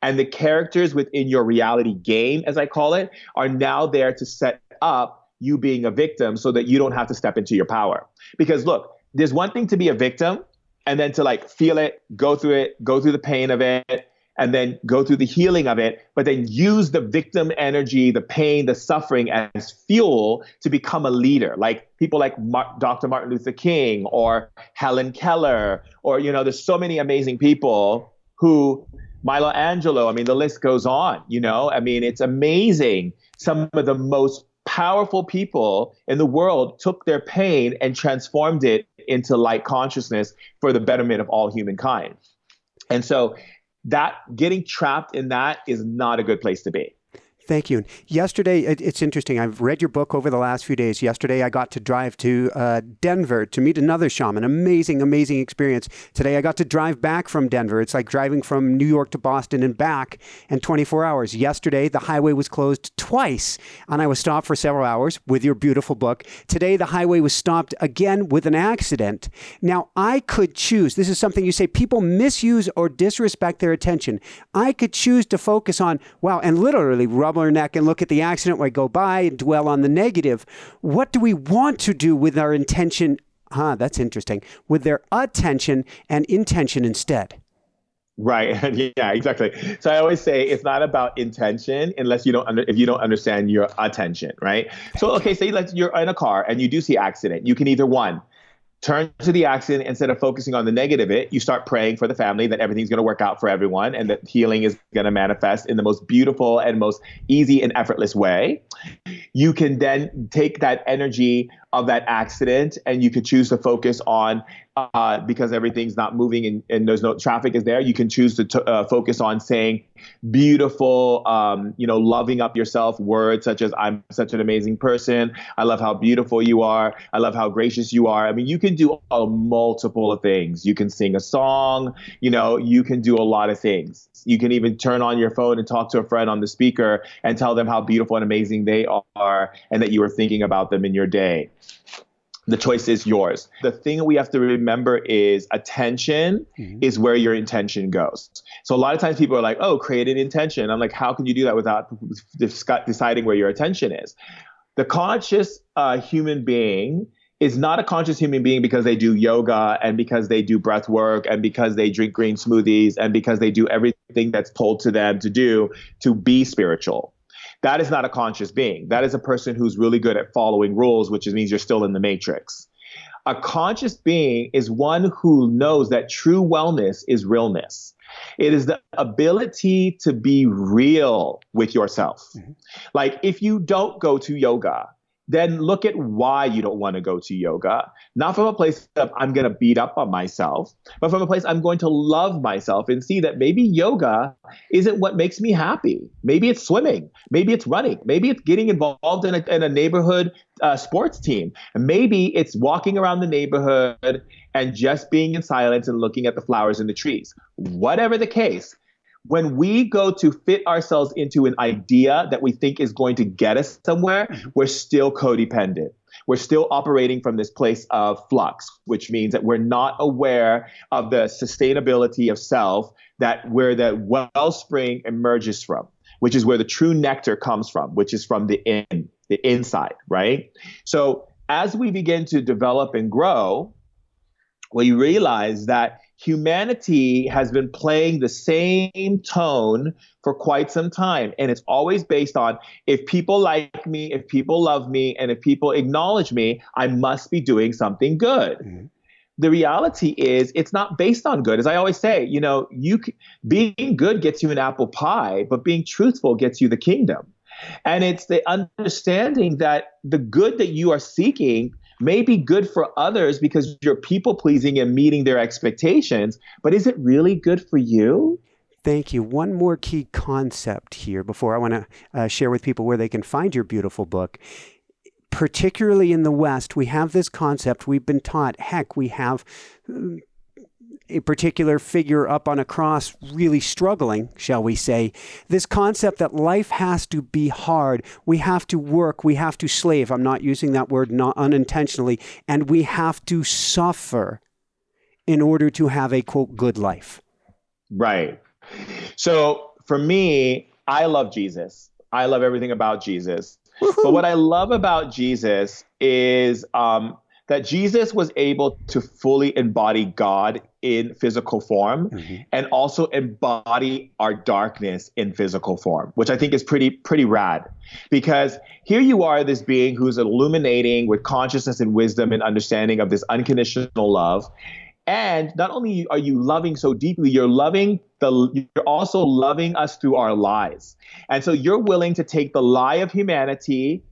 S1: And the characters within your reality game, as I call it, are now there to set up you being a victim so that you don't have to step into your power. Because look, there's one thing to be a victim and then to like feel it, go through the pain of it, and then go through the healing of it, but then use the victim energy, the pain, the suffering as fuel to become a leader. Like people like Dr. Martin Luther King or Helen Keller, or, there's so many amazing people who, Milo Angelou, the list goes on, it's amazing. Some of the most powerful people in the world took their pain and transformed it into light consciousness for the betterment of all humankind. And so that getting trapped in that is not a good place to be.
S2: Thank you. Yesterday, it's interesting. I've read your book over the last few days. Yesterday, I got to drive to Denver to meet another shaman. Amazing, amazing experience. Today, I got to drive back from Denver. It's like driving from New York to Boston and back in 24 hours. Yesterday, the highway was closed twice, and I was stopped for several hours with your beautiful book. Today, the highway was stopped again with an accident. Now, I could choose. This is something you say people misuse or disrespect their attention. I could choose to focus on, wow, and literally rub our neck and look at the accident where I go by and dwell on the negative. What do we want to do with our intention? That's interesting. With their attention and intention instead.
S1: Right. Yeah, exactly. So I always say it's not about intention unless if you don't understand your attention, right? So, okay, say you're in a car and you do see accident. You can either turn to the accident instead of focusing on the negative. You start praying for the family that everything's going to work out for everyone and that healing is going to manifest in the most beautiful and most easy and effortless way. You can then take that energy of that accident and you could choose to focus on, because everything's not moving and there's no traffic is there, you can choose to focus on saying beautiful, loving up yourself words such as, I'm such an amazing person. I love how beautiful you are. I love how gracious you are. You can do a multiple of things. You can sing a song, you can do a lot of things. You can even turn on your phone and talk to a friend on the speaker and tell them how beautiful and amazing they are and that you were thinking about them in your day. The choice is yours. The thing that we have to remember is attention is where your intention goes. So a lot of times people are like, oh, create an intention. I'm like, how can you do that without deciding where your attention is? The conscious human being is not a conscious human being because they do yoga and because they do breath work and because they drink green smoothies and because they do everything that's told to them to do to be spiritual. That is not a conscious being. That is a person who's really good at following rules, which means you're still in the matrix. A conscious being is one who knows that true wellness is realness. It is the ability to be real with yourself. Like if you don't go to yoga, then look at why you don't want to go to yoga. Not from a place of I'm going to beat up on myself, but from a place I'm going to love myself and see that maybe yoga isn't what makes me happy. Maybe it's swimming. Maybe it's running. Maybe it's getting involved in a neighborhood sports team. And maybe it's walking around the neighborhood and just being in silence and looking at the flowers and the trees. Whatever the case, when we go to fit ourselves into an idea that we think is going to get us somewhere, we're still codependent. We're still operating from this place of flux, which means that we're not aware of the sustainability of self, that where the wellspring emerges from, which is where the true nectar comes from, which is from the inside, right? So as we begin to develop and grow, we realize that humanity has been playing the same tone for quite some time. And it's always based on, if people like me, if people love me, and if people acknowledge me, I must be doing something good. Mm-hmm. The reality is it's not based on good. As I always say, being good gets you an apple pie, but being truthful gets you the kingdom. And it's the understanding that the good that you are seeking may be good for others because you're people pleasing and meeting their expectations, but is it really good for you?
S2: Thank you. One more key concept here before I want to share with people where they can find your beautiful book. Particularly in the West, we have this concept. We've been taught, heck, we have a particular figure up on a cross really struggling, shall we say, this concept that life has to be hard. We have to work. We have to slave. I'm not using that word not unintentionally. And we have to suffer in order to have a, quote, good life.
S1: Right. So for me, I love Jesus. I love everything about Jesus. Woo-hoo. But what I love about Jesus is that Jesus was able to fully embody God in physical form, mm-hmm. and also embody our darkness in physical form, which I think is pretty rad. Because here you are, this being who's illuminating with consciousness and wisdom and understanding of this unconditional love. And not only are you loving so deeply, you're also loving us through our lies. And so you're willing to take the lie of humanity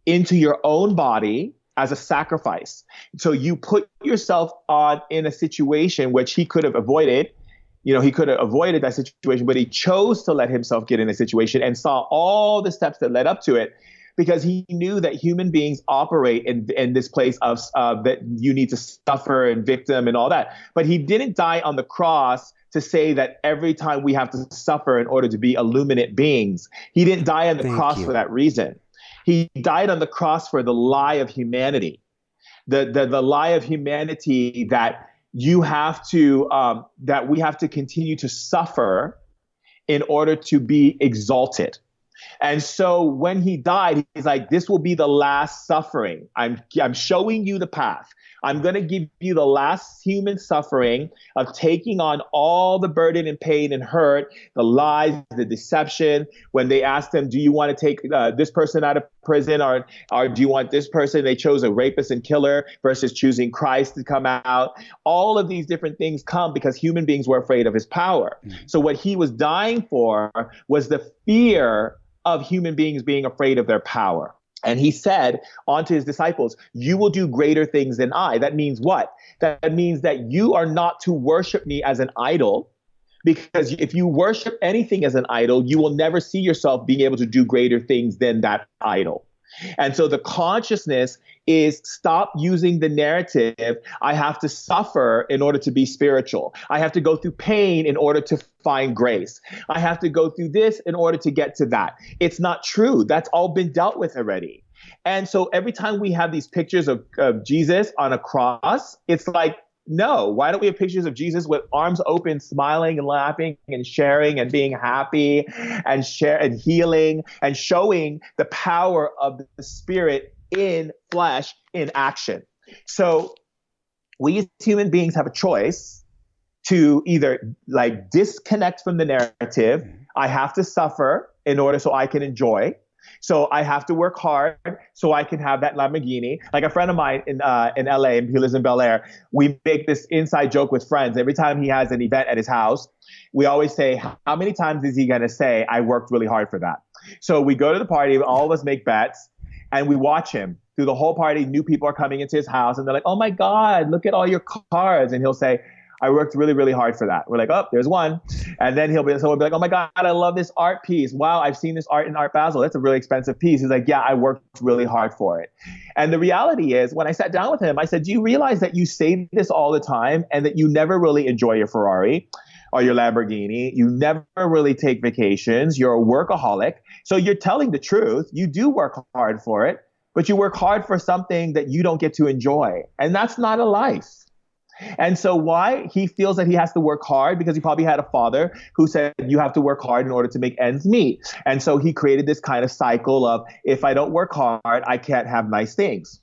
S1: into your own body as a sacrifice. So you put yourself in a situation which he could have avoided. He could have avoided that situation, but he chose to let himself get in a situation and saw all the steps that led up to it, because he knew that human beings operate in this place of that you need to suffer and victim and all that. But he didn't die on the cross to say that every time we have to suffer in order to be illuminate beings. He didn't die on the cross for that reason. He died on the cross for the lie of humanity, the lie of humanity that you have to that we have to continue to suffer in order to be exalted. And so when he died, he's like, this will be the last suffering. I'm showing you the path. I'm going to give you the last human suffering of taking on all the burden and pain and hurt, the lies, the deception. When they asked him, do you want to take this person out of prison, or do you want this person? They chose a rapist and killer versus choosing Christ to come out. All of these different things come because human beings were afraid of his power. Mm-hmm. So what he was dying for was the fear of human beings being afraid of their power. And he said unto his disciples, you will do greater things than I. That means what? That means that you are not to worship me as an idol, because if you worship anything as an idol, you will never see yourself being able to do greater things than that idol. And so the consciousness is stop using the narrative, I have to suffer in order to be spiritual. I have to go through pain in order to find grace. I have to go through this in order to get to that. It's not true. That's all been dealt with already. And so every time we have these pictures of Jesus on a cross, it's like, no, why don't we have pictures of Jesus with arms open, smiling and laughing and sharing and being happy and healing and showing the power of the Spirit in flesh, in action. So we as human beings have a choice to either disconnect from the narrative. I have to suffer in order so I can enjoy. So I have to work hard so I can have that Lamborghini. Like a friend of mine in LA, and he lives in Bel Air, we make this inside joke with friends. Every time he has an event at his house, we always say, how many times is he going to say, I worked really hard for that? So we go to the party, all of us make bets, and we watch him through the whole party. New people are coming into his house, and they're like, oh my God, look at all your cars. And he'll say, I worked really, really hard for that. We're like, oh, there's one. And then someone will be like, oh my God, I love this art piece. Wow, I've seen this art in Art Basel. That's a really expensive piece. He's like, yeah, I worked really hard for it. And the reality is, when I sat down with him, I said, do you realize that you say this all the time and that you never really enjoy your Ferrari or your Lamborghini? You never really take vacations. You're a workaholic. So you're telling the truth. You do work hard for it, but you work hard for something that you don't get to enjoy. And that's not a life. And so why? He feels that he has to work hard because he probably had a father who said you have to work hard in order to make ends meet. And so he created this kind of cycle of, if I don't work hard, I can't have nice things.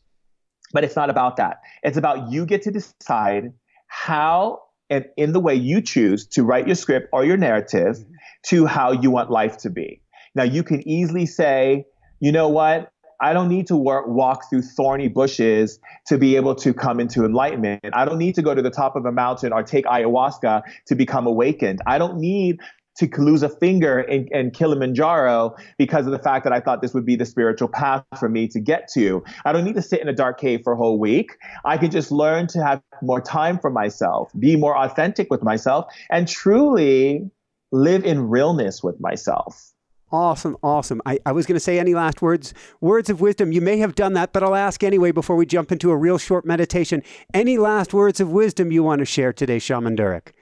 S1: But it's not about that. It's about you get to decide how and in the way you choose to write your script or your narrative to how you want life to be. Now, you can easily say, you know what? I don't need to walk through thorny bushes to be able to come into enlightenment. I don't need to go to the top of a mountain or take ayahuasca to become awakened. I don't need to lose a finger in Kilimanjaro because of the fact that I thought this would be the spiritual path for me to get to. I don't need to sit in a dark cave for a whole week. I can just learn to have more time for myself, be more authentic with myself, and truly live in realness with myself.
S2: Awesome, awesome. I was going to say any last words of wisdom. You may have done that, but I'll ask anyway before we jump into a real short meditation. Any last words of wisdom you want to share today, Shaman Durek?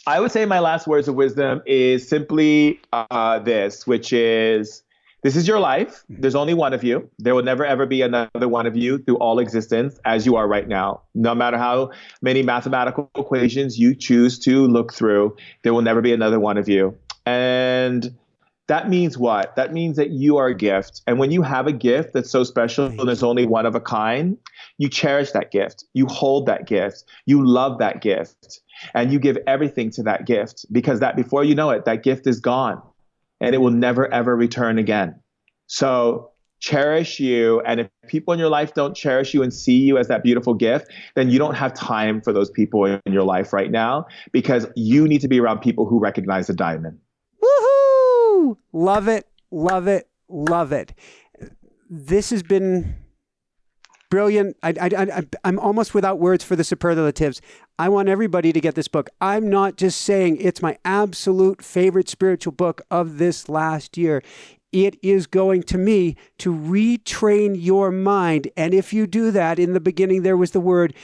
S1: I would say my last words of wisdom is simply which is, this is your life. There's only one of you. There will never, ever be another one of you through all existence as you are right now. No matter how many mathematical equations you choose to look through, there will never be another one of you. And that means what? That means that you are a gift. And when you have a gift that's so special and there's only one of a kind, you cherish that gift. You hold that gift. You love that gift. And you give everything to that gift because that before you know it, that gift is gone and it will never, ever return again. So cherish you. And if people in your life don't cherish you and see you as that beautiful gift, then you don't have time for those people in your life right now because you need to be around people who recognize the diamond.
S2: Woohoo! Love it, love it, love it. This has been brilliant. I'm almost without words for the superlatives. I want everybody to get this book. I'm not just saying it's my absolute favorite spiritual book of this last year. It is going to me to retrain your mind. And if you do that, in the beginning, there was the word,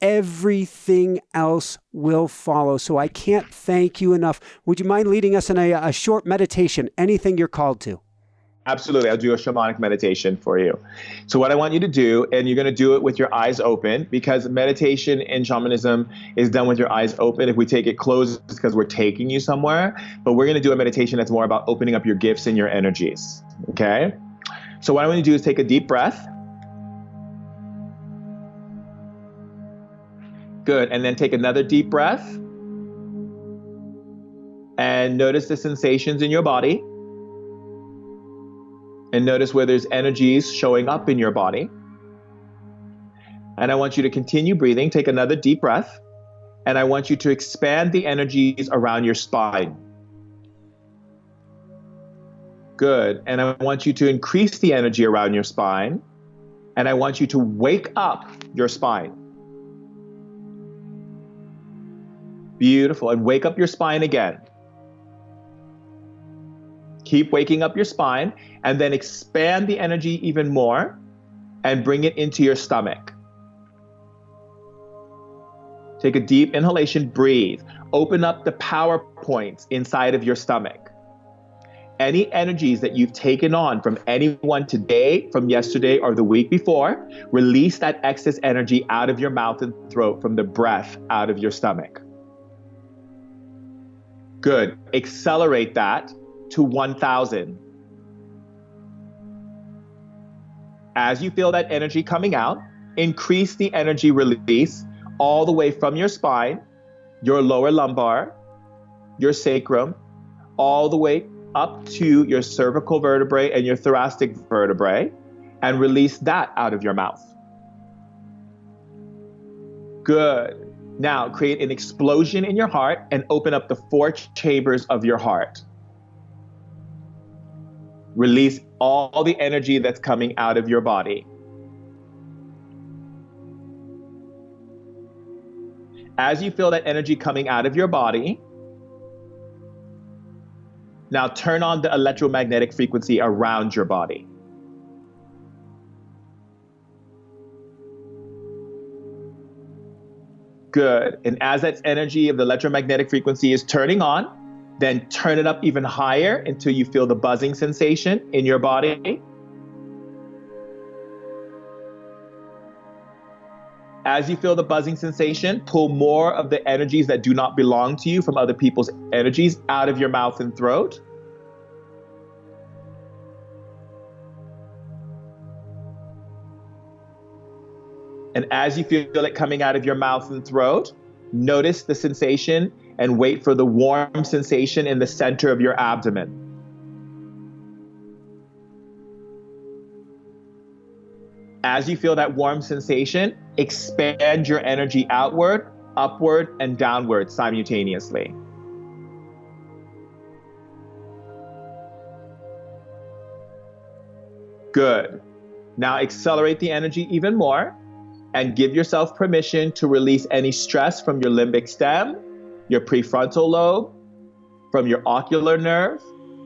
S2: everything else will follow. So I can't thank you enough. Would you mind leading us in a short meditation? Anything you're called to.
S1: Absolutely. I'll do a shamanic meditation for you. So what I want you to do, and you're going to do it with your eyes open, because meditation in shamanism is done with your eyes open. If we take it closed, it's because we're taking you somewhere. But we're going to do a meditation that's more about opening up your gifts and your energies. Okay? So what I want you to do is take a deep breath. Good. And then take another deep breath. And notice the sensations in your body. And notice where there's energies showing up in your body. And I want you to continue breathing. Take another deep breath. And I want you to expand the energies around your spine. Good. And I want you to increase the energy around your spine. And I want you to wake up your spine. Beautiful. And wake up your spine again. Keep waking up your spine and then expand the energy even more and bring it into your stomach. Take a deep inhalation, breathe. Open up the power points inside of your stomach. Any energies that you've taken on from anyone today, from yesterday, or the week before, release that excess energy out of your mouth and throat from the breath out of your stomach. Good. Accelerate that to 1,000. As you feel that energy coming out, increase the energy release all the way from your spine, your lower lumbar, your sacrum, all the way up to your cervical vertebrae and your thoracic vertebrae, and release that out of your mouth. Good. Now create an explosion in your heart and open up the 4 chambers of your heart. Release all the energy that's coming out of your body. As you feel that energy coming out of your body, now turn on the electromagnetic frequency around your body. Good. And as that energy of the electromagnetic frequency is turning on, then turn it up even higher until you feel the buzzing sensation in your body. As you feel the buzzing sensation, pull more of the energies that do not belong to you from other people's energies out of your mouth and throat. And as you feel it coming out of your mouth and throat, notice the sensation and wait for the warm sensation in the center of your abdomen. As you feel that warm sensation, expand your energy outward, upward, and downward simultaneously. Good. Now accelerate the energy even more and give yourself permission to release any stress from your limbic stem, your prefrontal lobe, from your ocular nerve,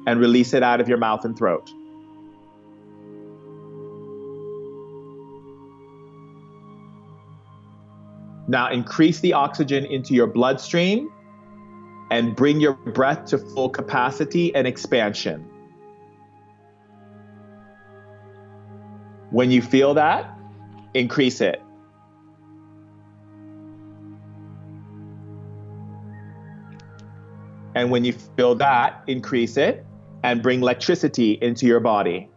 S1: and release it out of your mouth and throat. Now increase the oxygen into your bloodstream and bring your breath to full capacity and expansion. When you feel that, increase it. And when you feel that, increase it and bring electricity into your body.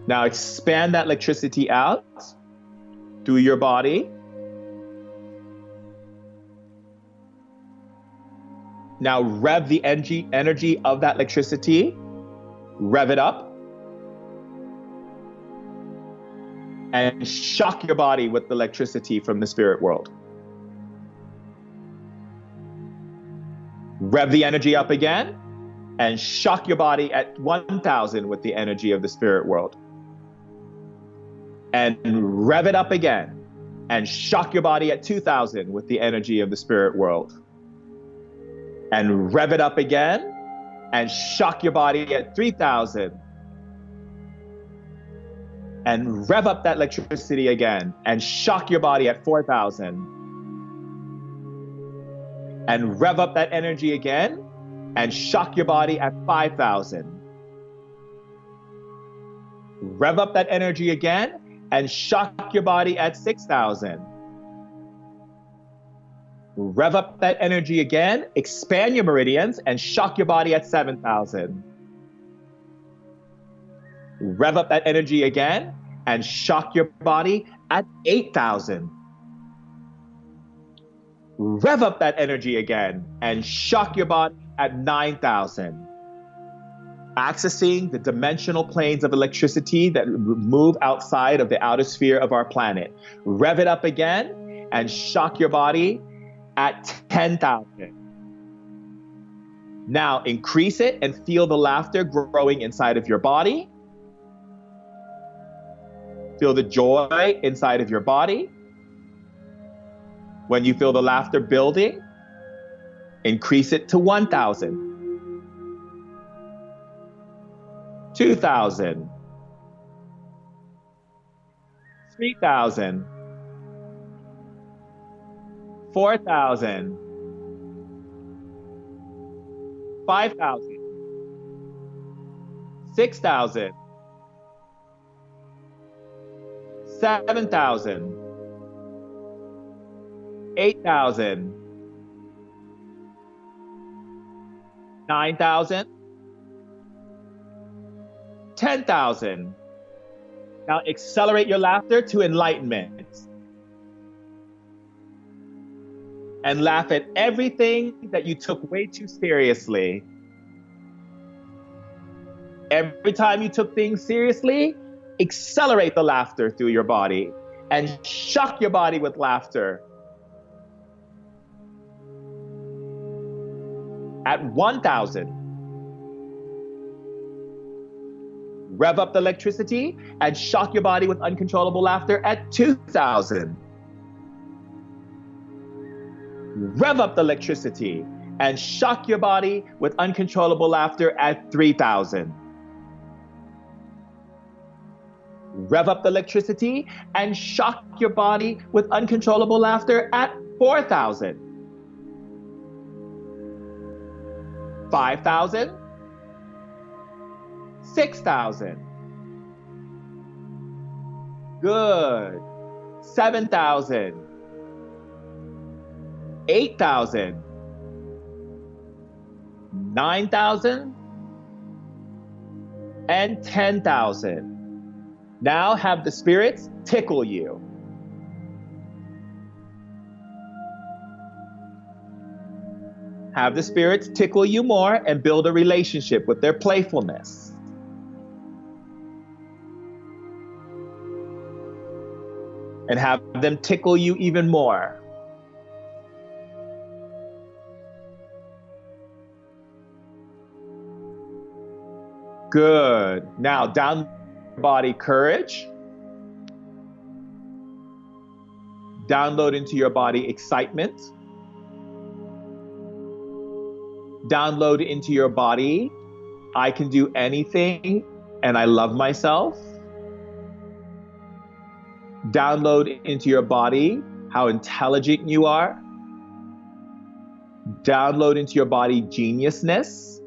S1: Now expand that electricity out through your body. Now rev the energy of that electricity. Rev it up. And shock your body with the electricity from the spirit world. Rev the energy up again and shock your body at 1,000 with the energy of the spirit world. And rev it up again and shock your body at 2,000 with the energy of the spirit world. And rev it up again and shock your body at 3,000. And rev up that electricity again and shock your body at 4,000. And rev up that energy again and shock your body at 5,000. Rev up that energy again and shock your body at 6,000. Rev up that energy again, expand your meridians, and shock your body at 7,000. Rev up that energy again, and shock your body at 8,000. Rev up that energy again, and shock your body at 9,000. Accessing the dimensional planes of electricity that move outside of the outer sphere of our planet. Rev it up again, and shock your body at 10,000. Now increase it and feel the laughter growing inside of your body. Feel the joy inside of your body. When you feel the laughter building, increase it to 1,000. 2,000. 3,000. 4,000. 5,000. 6,000. 7,000. 8,000. 9,000. 10,000. Now accelerate your laughter to enlightenment. And laugh at everything that you took way too seriously. Every time you took things seriously, accelerate the laughter through your body and shock your body with laughter. At 1,000. Rev up the electricity and shock your body with uncontrollable laughter at 2,000. Rev up the electricity and shock your body with uncontrollable laughter at 3,000. Rev up the electricity and shock your body with uncontrollable laughter at 4,000. 5,000. 6,000. Good. 7,000. 8,000. 9,000. And 10,000. Now have the spirits tickle you. Have the spirits tickle you more and build a relationship with their playfulness. And have them tickle you even more. Good. Now down body courage. Download into your body excitement. Download into your body, I can do anything and I love myself. Download into your body how intelligent you are. Download into your body geniusness.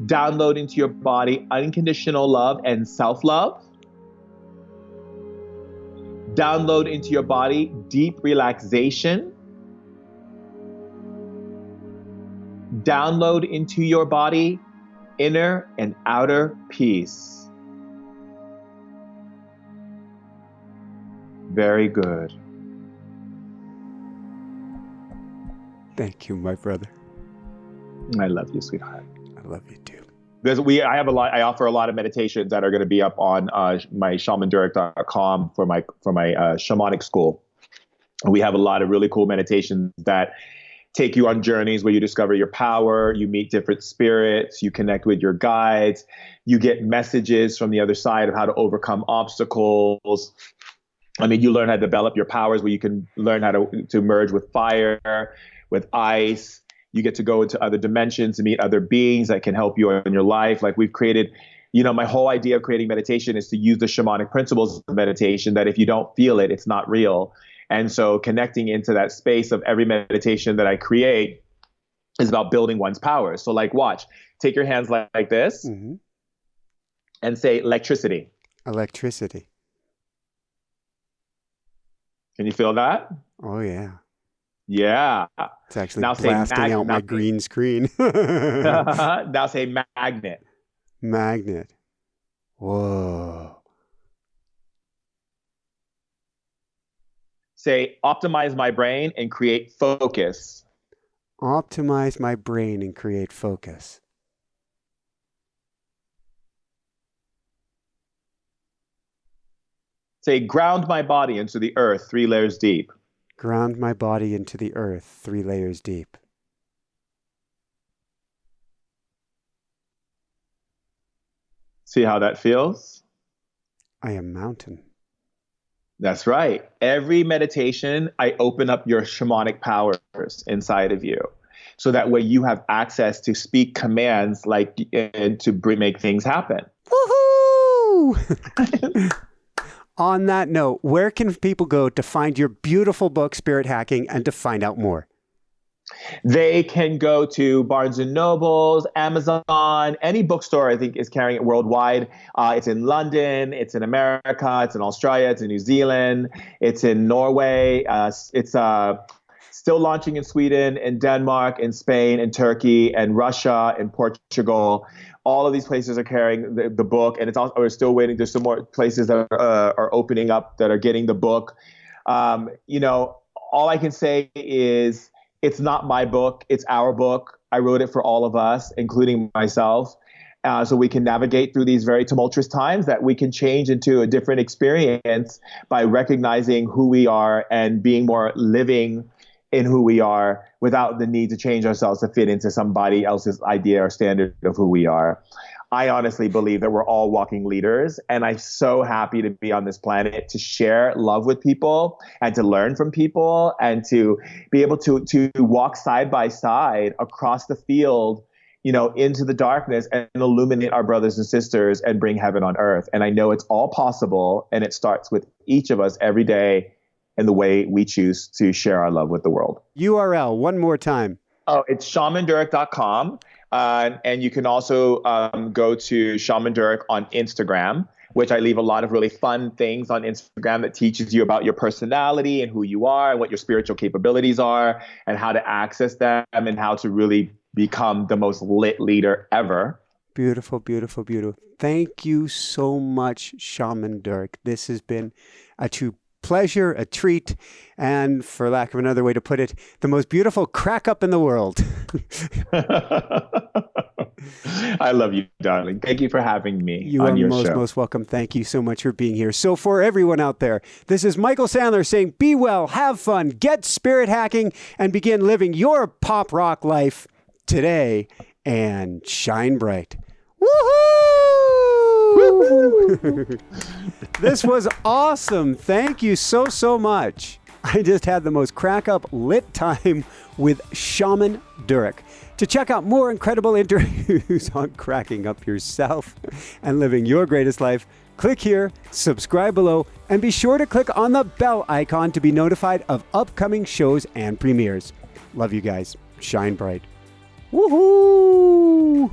S1: Download into your body unconditional love and self-love. Download into your body deep relaxation. Download into your body inner and outer peace. Very good.
S2: Thank you, my brother.
S1: I love you, sweetheart.
S2: I love you too.
S1: I offer a lot of meditations that are going to be up on my shamandurek.com for my shamanic school. We have a lot of really cool meditations that take you on journeys where you discover your power, you meet different spirits, you connect with your guides, you get messages from the other side of how to overcome obstacles. I mean, you learn how to develop your powers where you can learn how to merge with fire, with ice. You get to go into other dimensions and meet other beings that can help you in your life. Like we've created, my whole idea of creating meditation is to use the shamanic principles of meditation, that if you don't feel it, it's not real. And so connecting into that space of every meditation that I create is about building one's powers. So like, watch, take your hands like this and say electricity.
S2: Electricity.
S1: Can you feel that?
S2: Oh, yeah.
S1: Yeah.
S2: It's actually now blasting out my green screen.
S1: Now say magnet.
S2: Magnet. Whoa.
S1: Say optimize my brain and create focus.
S2: Optimize my brain and create focus.
S1: Say ground my body into the earth 3 layers deep.
S2: Ground my body into the earth 3 layers deep.
S1: See how that feels?
S2: I am mountain.
S1: That's right. Every meditation, I open up your shamanic powers inside of you. So that way you have access to speak commands and to make things happen.
S2: Woohoo! On that note, where can people go to find your beautiful book, Spirit Hacking, and to find out more?
S1: They can go to Barnes & Nobles, Amazon, any bookstore I think is carrying it worldwide. It's in London, it's in America, it's in Australia, it's in New Zealand, it's in Norway. It's still launching in Sweden, in Denmark, in Spain, in Turkey, and Russia, and Portugal. All of these places are carrying the book, and we're still waiting. There's some more places that are opening up that are getting the book. All I can say is it's not my book. It's our book. I wrote it for all of us, including myself, so we can navigate through these very tumultuous times, that we can change into a different experience by recognizing who we are and being more living in who we are without the need to change ourselves to fit into somebody else's idea or standard of who we are. I honestly believe that we're all walking leaders, and I'm so happy to be on this planet to share love with people and to learn from people and to be able to walk side by side across the field, into the darkness and illuminate our brothers and sisters and bring heaven on earth. And I know it's all possible, and it starts with each of us every day in the way we choose to share our love with the world.
S2: URL, one more time.
S1: Oh, it's shamandurek.com. And you can also go to Shaman Durek on Instagram, which I leave a lot of really fun things on Instagram that teaches you about your personality and who you are and what your spiritual capabilities are and how to access them and how to really become the most lit leader ever.
S2: Beautiful, beautiful, beautiful. Thank you so much, Shaman Durek. This has been a true pleasure, a treat, and for lack of another way to put it, the most beautiful crack up in the world.
S1: I love you, darling. Thank you for having me
S2: You
S1: on
S2: are
S1: your show.
S2: most welcome. Thank you so much for being here. So for everyone out there, this is Michael Sandler saying, be well, have fun, get spirit hacking, and begin living your pop rock life today and shine bright. Woohoo! This was awesome. Thank you so much. I just had the most crack up lit time with Shaman Durek. To check out more incredible interviews on cracking up yourself and living your greatest life, click here, subscribe below, and be sure to click on the bell icon to be notified of upcoming shows and premieres. Love you guys. Shine bright. Woohoo!